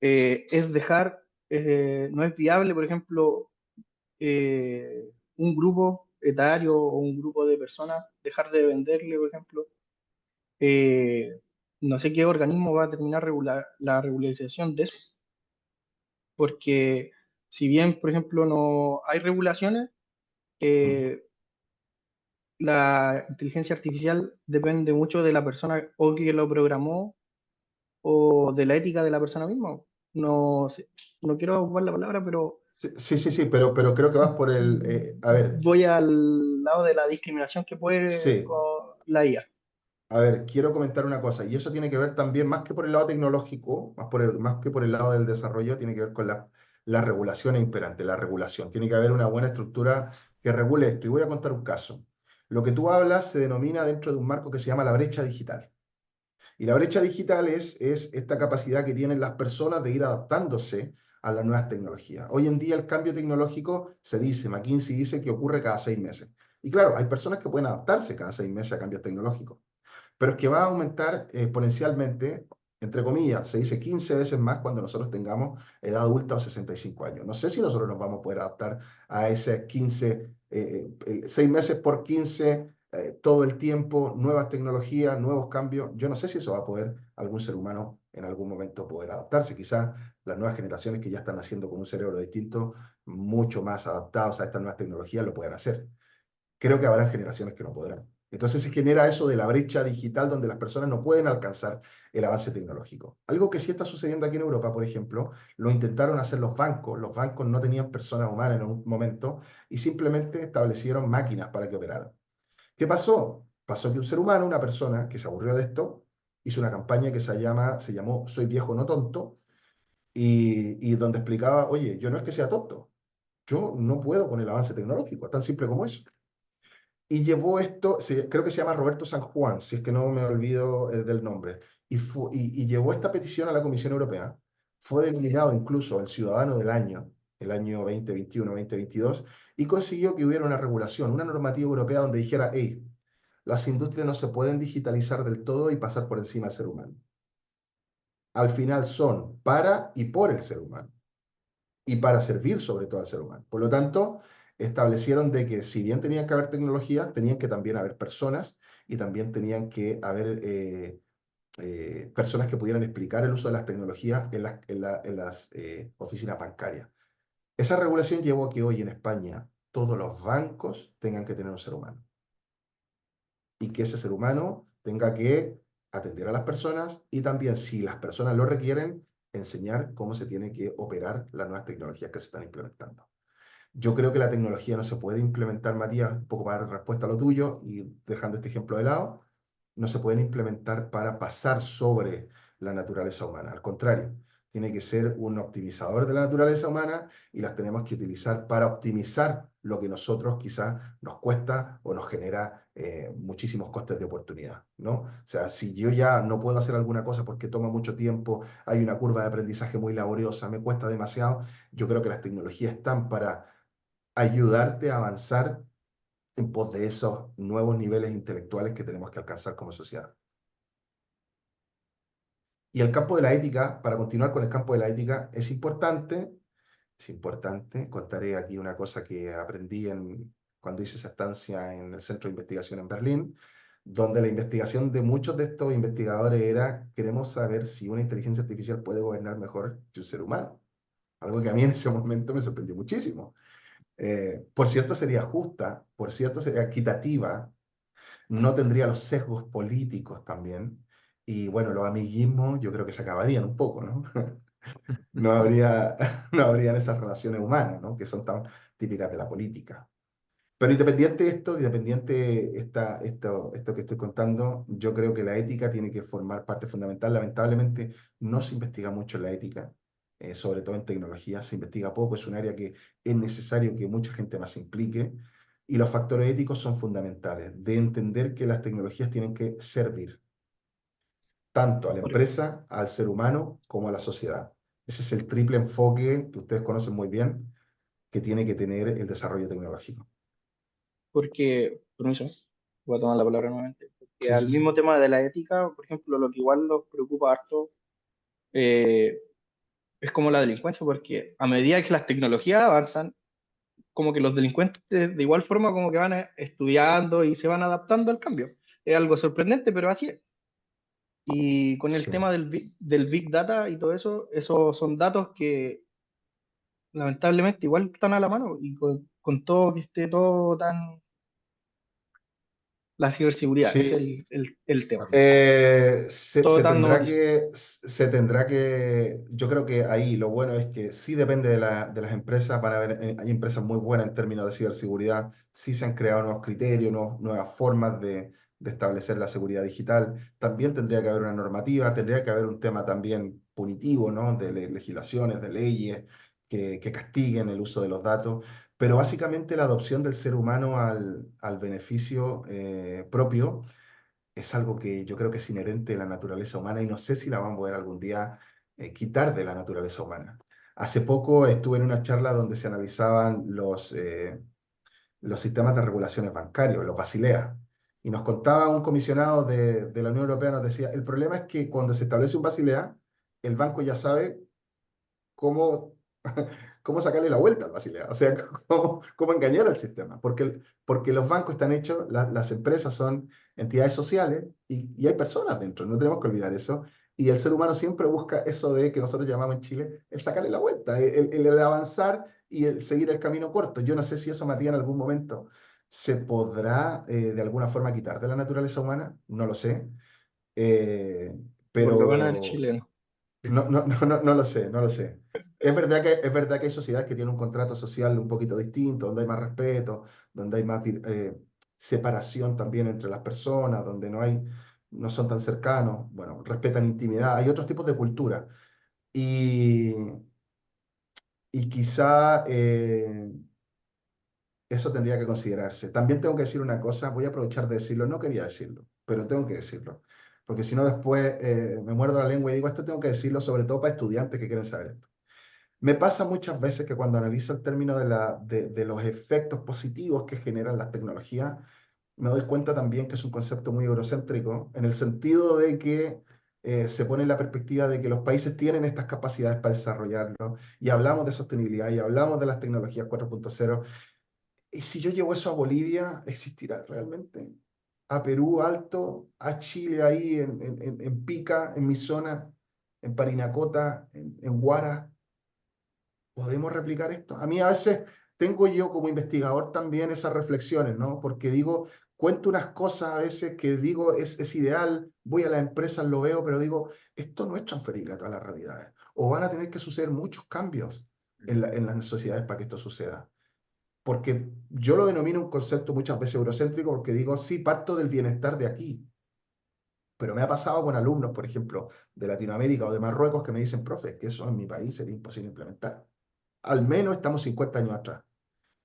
S3: es dejar, no es viable, por ejemplo, un grupo etario o un grupo de personas dejar de venderle, por ejemplo, eh, no sé qué organismo va a terminar la regularización de eso, porque si bien, por ejemplo, no hay regulaciones,
S2: ujú.
S3: eh, la inteligencia artificial depende mucho de la persona o que lo programó o de la ética de la persona misma. No sé, no quiero ocupar la palabra, pero
S2: Sí, sí, sí, sí, pero creo que vas por el... a ver,
S3: voy al lado de la discriminación que puede
S2: sí,
S3: con la IA.
S2: a ver, quiero comentar una cosa, y eso tiene que ver también, más que por el lado tecnológico, más que por el lado del desarrollo, tiene que ver con la regulación imperante, la regulación. Tiene que haber una buena estructura que regule esto. Y voy a contar un caso. Lo que tú hablas se denomina dentro de un marco que se llama la brecha digital. Y la brecha digital es esta capacidad que tienen las personas de ir adaptándose a las nuevas tecnologías. Hoy en día el cambio tecnológico se dice, McKinsey dice que ocurre cada 6 meses. Y claro, hay personas que pueden adaptarse cada 6 meses a cambios tecnológicos, pero es que va a aumentar exponencialmente, entre comillas, se dice 15 veces más cuando nosotros tengamos edad adulta o 65 años. No sé si nosotros nos vamos a poder adaptar a ese 15, 6 meses por 15, todo el tiempo, nuevas tecnologías, nuevos cambios. Yo no sé si eso va a poder algún ser humano en algún momento poder adaptarse. Quizás las nuevas generaciones que ya están naciendo con un cerebro distinto, mucho más adaptados a estas nuevas tecnologías, lo pueden hacer. Creo que habrá generaciones que no podrán. Entonces se genera eso de la brecha digital donde las personas no pueden alcanzar el avance tecnológico. Algo que sí está sucediendo aquí en Europa, por ejemplo, lo intentaron hacer los bancos. Los bancos no tenían personas humanas en un momento y simplemente establecieron máquinas para que operaran. ¿Qué pasó? Pasó que un ser humano, una persona que se aburrió de esto, hizo una campaña que se llamó Soy viejo, no tonto, y donde explicaba, oye, yo no es que sea tonto, yo no puedo con el avance tecnológico, tan simple como eso. Y llevó esto, creo que se llama Roberto San Juan, si es que no me olvido del nombre, y llevó esta petición a la Comisión Europea. Fue denominado incluso el Ciudadano del Año, el año 2021, 2022, y consiguió que hubiera una regulación, una normativa europea donde dijera, hey, las industrias no se pueden digitalizar del todo y pasar por encima del ser humano. Al final son para y por el ser humano y para servir sobre todo al ser humano. Por lo tanto, establecieron de que si bien tenían que haber tecnología, tenían que también haber personas y también tenían que haber personas que pudieran explicar el uso de las tecnologías en las oficinas bancarias. Esa regulación llevó a que hoy en España todos los bancos tengan que tener un ser humano y que ese ser humano tenga que atender a las personas y también, si las personas lo requieren, enseñar cómo se tiene que operar las nuevas tecnologías que se están implementando. Yo creo que la tecnología no se puede implementar, Matías, un poco para dar respuesta a lo tuyo y dejando este ejemplo de lado, no se pueden implementar para pasar sobre la naturaleza humana. Al contrario, tiene que ser un optimizador de la naturaleza humana y las tenemos que utilizar para optimizar lo que nosotros quizás nos cuesta o nos genera muchísimos costes de oportunidad, ¿no? O sea, si yo ya no puedo hacer alguna cosa porque toma mucho tiempo, hay una curva de aprendizaje muy laboriosa, me cuesta demasiado, yo creo que las tecnologías están para ayudarte a avanzar en pos de esos nuevos niveles intelectuales que tenemos que alcanzar como sociedad. Y el campo de la ética, para continuar con el campo de la ética, es importante, contaré aquí una cosa que aprendí cuando hice esa estancia en el Centro de Investigación en Berlín, donde la investigación de muchos de estos investigadores era, queremos saber si una inteligencia artificial puede gobernar mejor que un ser humano. Algo que a mí en ese momento me sorprendió muchísimo. Por cierto, sería justa, por cierto, sería equitativa, no tendría los sesgos políticos también. Y bueno, los amiguismos yo creo que se acabarían un poco, ¿no? No habría, no habrían esas relaciones humanas, ¿no? Que son tan típicas de la política. Pero independiente de esto, independiente esto que estoy contando, yo creo que la ética tiene que formar parte fundamental. Lamentablemente no se investiga mucho en la ética, sobre todo en tecnología, se investiga poco, es un área que es necesario que mucha gente más se implique y los factores éticos son fundamentales, de entender que las tecnologías tienen que servir. tanto a la
S3: Por-
S2: empresa, al ser humano, como a la sociedad. Ese es el triple enfoque que ustedes conocen muy bien, que tiene que tener el desarrollo tecnológico.
S3: Porque, permiso, voy a tomar la palabra nuevamente, porque
S2: Sí,
S3: al
S2: sí, sí.
S3: mismo tema de la ética, por ejemplo, lo que igual nos preocupa harto eh, es como la delincuencia, porque a medida que las tecnologías avanzan, como que los delincuentes de igual forma como que van estudiando y se van adaptando al cambio. Es algo sorprendente, pero así es. Y con el
S2: Sí.
S3: tema del Big Data y todo eso, esos son datos que lamentablemente igual están a la mano y con todo que esté todo tan... La ciberseguridad, ese es
S2: Sí,
S3: el tema.
S2: se
S3: Todo tan
S2: tendrá
S3: noticia.
S2: que, yo creo que ahí lo bueno es que sí depende de las empresas, van a haber, hay empresas muy buenas en términos de ciberseguridad, sí se han creado nuevos criterios, nuevas formas de establecer la seguridad digital, también tendría que haber una normativa, tendría que haber un tema también punitivo, ¿no? De legislaciones, de leyes que castiguen el uso de los datos. Pero básicamente la adopción del ser humano al beneficio propio es algo que yo creo que es inherente de la naturaleza humana y no sé si la vamos a poder algún día quitar de la naturaleza humana. Hace poco estuve en una charla donde se analizaban los sistemas de regulaciones bancarios, los Basilea, y nos contaba un comisionado de la Unión Europea, nos decía, el problema es que cuando se establece un Basilea, el banco ya sabe cómo, cómo sacarle la vuelta al Basilea, o sea, cómo engañar al sistema, porque los bancos están hechos, las empresas son entidades sociales y hay personas dentro, no tenemos que olvidar eso, y el ser humano siempre busca eso de que nosotros llamamos en Chile el sacarle la vuelta, el avanzar y el seguir el camino corto. Yo no sé si eso, Matías, en algún momento se podrá de alguna forma quitar de la naturaleza humana, no lo sé, eh,
S3: Por lo menos el
S2: pero
S3: chileno.
S2: no lo sé, no lo sé. Es verdad que hay sociedades que tienen un contrato social un poquito distinto, donde hay más respeto, donde hay más separación también entre las personas, donde no son tan cercanos, bueno, respetan intimidad. Hay otros tipos de cultura. Y, y quizá eso tendría que considerarse. También tengo que decir una cosa, voy a aprovechar de decirlo, no quería decirlo, pero tengo que decirlo. Porque si no después me muerdo la lengua y digo, esto tengo que decirlo, sobre todo para estudiantes que quieren saber esto. Me pasa muchas veces que cuando analizo el término de los efectos positivos que generan las tecnologías, me doy cuenta también que es un concepto muy eurocéntrico, en el sentido de que se pone en la perspectiva de que los países tienen estas capacidades para desarrollarlo, y hablamos de sostenibilidad, y hablamos de las tecnologías 4.0, y si yo llevo eso a Bolivia, ¿existirá realmente? A Perú alto, a Chile ahí en Pica, en mi zona, en Parinacota, en Huara. ¿Podemos replicar esto? A mí a veces tengo yo como investigador también esas reflexiones, ¿no? Porque digo, cuento unas cosas a veces que digo es ideal, voy a las empresas, lo veo, pero digo, esto no es transferible a todas las realidades. O van a tener que suceder muchos cambios en las sociedades para que esto suceda. Porque yo lo denomino un concepto muchas veces eurocéntrico porque digo, sí, parto del bienestar de aquí. Pero me ha pasado con alumnos, por ejemplo, de Latinoamérica o de Marruecos que me dicen, profe, que eso en mi país sería imposible implementar. Al menos estamos 50 años atrás.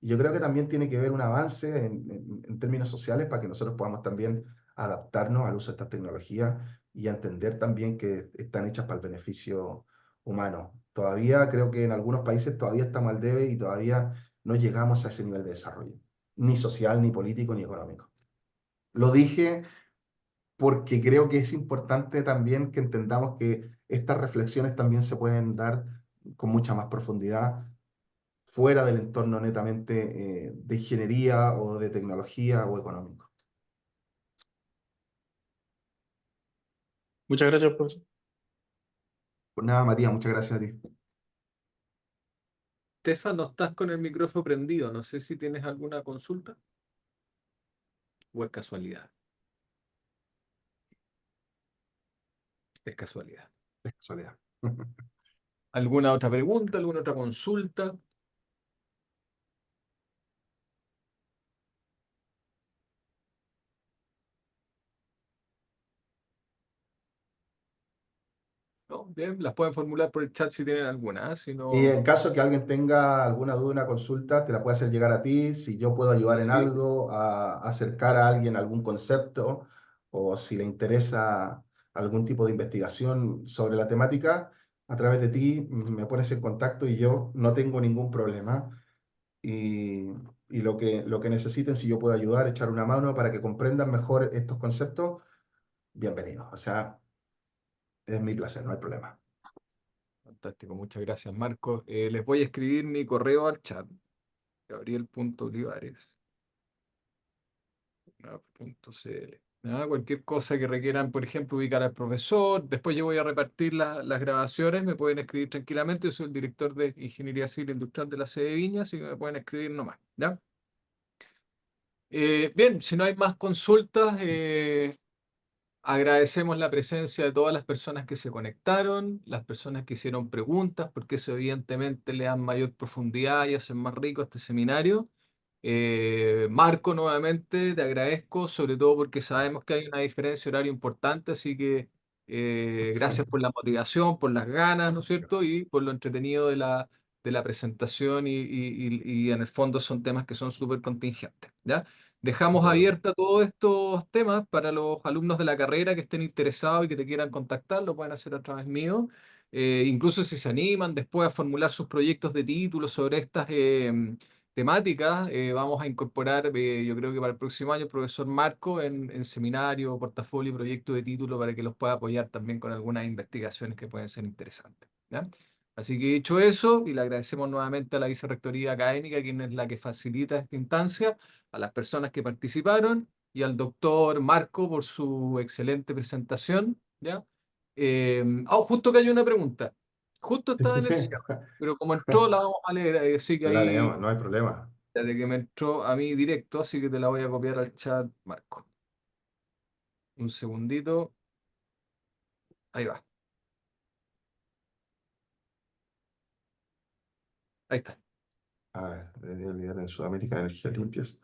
S2: Y yo creo que también tiene que haber un avance en términos sociales para que nosotros podamos también adaptarnos al uso de estas tecnologías y a entender también que están hechas para el beneficio humano. Todavía creo que en algunos países todavía estamos al debe y todavía no llegamos a ese nivel de desarrollo, ni social, ni político, ni económico. Lo dije porque creo que es importante también que entendamos que estas reflexiones también se pueden dar con mucha más profundidad fuera del entorno netamente de ingeniería o de tecnología o económico.
S3: Muchas gracias, profesor.
S2: Pues nada, Matías, muchas gracias a ti.
S1: Stefan, no estás con el micrófono prendido. No sé si tienes alguna consulta o es casualidad. Es casualidad.
S2: Es casualidad.
S1: ¿Alguna otra pregunta? ¿Alguna otra consulta? ¿No? Bien, las pueden formular por el chat si tienen alguna. Si
S2: Y
S1: no,
S2: en caso que alguien tenga alguna duda, una consulta, te la puede hacer llegar a ti. Si yo puedo ayudar en
S1: sí.
S2: algo, a acercar a alguien a algún concepto, o si le interesa algún tipo de investigación sobre la temática, a través de ti me pones en contacto y yo no tengo ningún problema. Y, y lo que necesiten, si yo puedo ayudar, echar una mano para que comprendan mejor estos conceptos, bienvenidos. O sea, es mi placer, no hay problema.
S1: Fantástico, muchas gracias, Marcos. Les voy a escribir mi correo al chat, gabriel.olivares.cl. Cualquier cosa que requieran, por ejemplo, ubicar al profesor, después yo voy a repartir las grabaciones, me pueden escribir tranquilamente. Yo soy el director de Ingeniería Civil Industrial de la sede de Viña, así que me pueden escribir nomás, ¿ya? Bien, si no hay más consultas, agradecemos la presencia de todas las personas que se conectaron, las personas que hicieron preguntas, porque eso evidentemente le da mayor profundidad y hacen más rico este seminario. Marco, nuevamente te agradezco, sobre todo porque sabemos que hay una diferencia horaria importante, así que gracias por la motivación, por las ganas, ¿no es cierto? Y por lo entretenido de la presentación y en el fondo son temas que son súper contingentes, ¿ya? Dejamos
S2: Bueno,
S1: abierta todos estos temas para los alumnos de la carrera que estén interesados y que te quieran contactar, lo pueden hacer a través mío. Incluso si se animan después a formular sus proyectos de título sobre estas temáticas, vamos a incorporar, yo creo que para el próximo año, el profesor Marco en seminario, portafolio y proyecto de título para que los pueda apoyar también con algunas investigaciones que pueden ser interesantes, ¿ya? Así que dicho eso, y le agradecemos nuevamente a la Vicerrectoría Académica, quien es la que facilita esta instancia, a las personas que participaron y al doctor Marco por su excelente presentación, ¿ya? Justo que hay una pregunta. Justo
S2: sí,
S1: estaba
S2: sí,
S1: en el
S2: sí.
S1: cierre, pero como entró la vamos a leer, así que
S2: La
S1: ahí,
S2: leemos, no hay problema.
S1: desde que me entró a mí directo, así que te la voy a copiar al chat, Marco. Un segundito, ahí va, ahí está.
S2: A ver, debería olvidar en Sudamérica de energías limpias.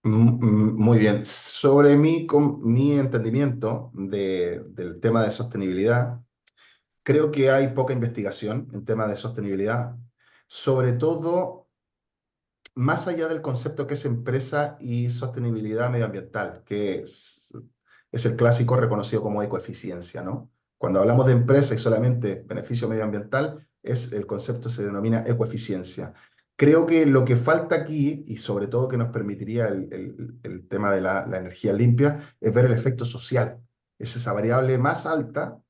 S2: Muy bien. Sobre mi entendimiento del tema de sostenibilidad, creo que hay poca investigación en temas de sostenibilidad, sobre todo más allá del concepto que es empresa y sostenibilidad medioambiental, es el clásico reconocido como ecoeficiencia, ¿no? Cuando hablamos de empresa y solamente beneficio medioambiental, el concepto se denomina ecoeficiencia. Creo que lo que falta aquí, y sobre todo que nos permitiría el tema de la energía limpia, es ver el efecto social. Es esa variable más alta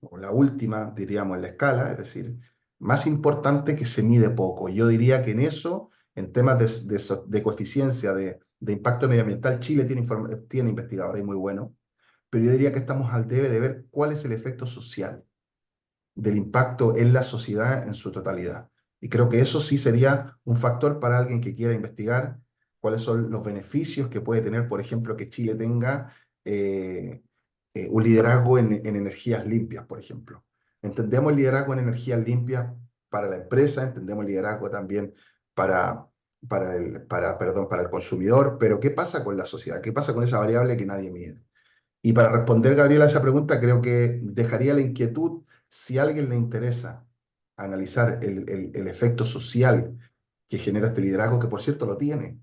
S2: o la última, diríamos, en la escala, es decir, más importante que se mide poco. Yo diría que en eso, en temas de coeficiencia, de impacto medioambiental, Chile tiene investigadores muy buenos, pero yo diría que estamos al debe de ver cuál es el efecto social del impacto en la sociedad en su totalidad. Y creo que eso sí sería un factor para alguien que quiera investigar cuáles son los beneficios que puede tener, por ejemplo, que Chile tenga eh, un liderazgo en energías limpias, por ejemplo. Entendemos el liderazgo en energías limpias para la empresa, entendemos el liderazgo también para, para el consumidor, pero ¿qué pasa con la sociedad? ¿Qué pasa con esa variable que nadie mide? Y para responder, Gabriela, a esa pregunta, creo que dejaría la inquietud si a alguien le interesa analizar el efecto social que genera este liderazgo, que por cierto lo tiene,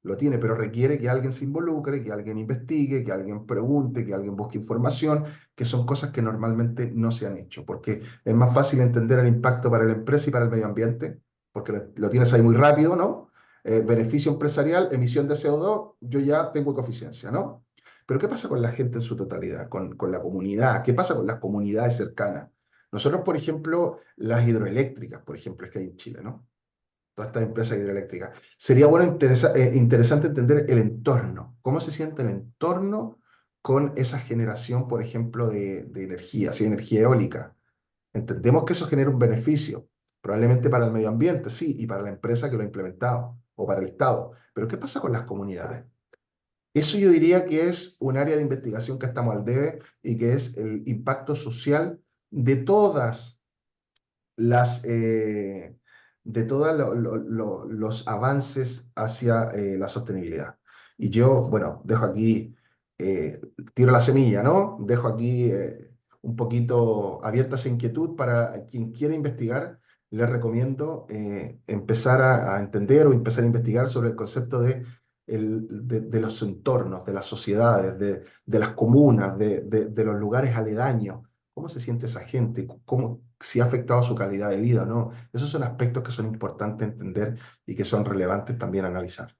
S2: pero requiere que alguien se involucre, que alguien investigue, que alguien pregunte, que alguien busque información, que son cosas que normalmente no se han hecho, porque es más fácil entender el impacto para la empresa y para el medio ambiente, porque lo tienes ahí muy rápido, ¿no? Beneficio empresarial, emisión de CO2, yo ya tengo eficiencia, ¿no? Pero ¿qué pasa con la gente en su totalidad, con la comunidad? ¿Qué pasa con las comunidades cercanas? Nosotros, por ejemplo, las hidroeléctricas, por ejemplo, es que hay en Chile, ¿no? Todas estas empresas hidroeléctricas. Sería bueno, interesante entender el entorno, cómo se siente el entorno con esa generación, por ejemplo, de energía, si hay energía eólica. Entendemos que eso genera un beneficio, probablemente para el medio ambiente, sí, y para la empresa que lo ha implementado, o para el Estado. Pero ¿qué pasa con las comunidades? Eso yo diría que es un área de investigación que estamos al debe y que es el impacto social de todas las, de todos los avances hacia la sostenibilidad. Y yo, bueno, dejo aquí, tiro la semilla, ¿no? Dejo aquí un poquito abierta esa inquietud para quien quiera investigar les recomiendo empezar a entender o empezar a investigar sobre el concepto de los entornos, de las sociedades, de las comunas, de los lugares aledaños. ¿Cómo se siente esa gente? Si ha afectado su calidad de vida o no. Esos son aspectos que son importantes entender y que son relevantes también analizar.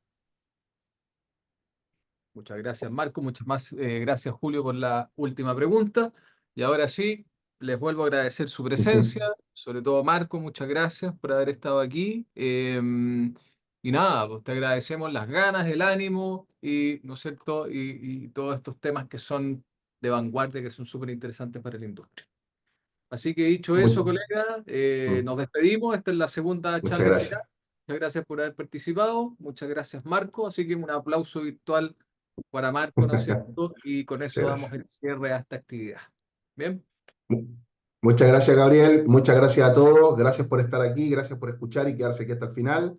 S1: Muchas gracias, Marco. Muchas más gracias, Julio, por la última pregunta. Y ahora sí, les vuelvo a agradecer su presencia, sobre todo Marco, muchas gracias por haber estado aquí. Y nada, pues te agradecemos las ganas, el ánimo y, ¿no es cierto? Y todos estos temas que son de vanguardia, que son súper interesantes para la industria. Así que dicho eso,
S2: Mu-
S1: colega,
S2: mm,
S1: nos despedimos. Esta es la segunda
S2: Muchas
S1: charla final.
S2: gracias.
S1: Muchas gracias por haber participado. Muchas gracias, Marco. Así que un aplauso virtual para Marco, ¿no es cierto? Y con
S2: Muchas
S1: eso damos
S2: gracias.
S1: el cierre a esta actividad. Bien,
S2: Mu- Muchas gracias, Gabriel. Muchas gracias a todos. Gracias por estar aquí. Gracias por escuchar y quedarse aquí hasta el final.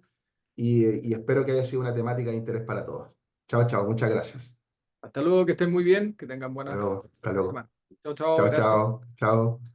S2: Y espero que haya sido una temática de interés para todos. Chao, chao. Muchas gracias.
S1: hasta luego, que estén muy bien, que tengan
S2: Hasta
S1: buena
S2: luego. Hasta luego.
S1: semana. Chao, chao,
S2: Chao,
S1: gracias.
S2: chao. Chao.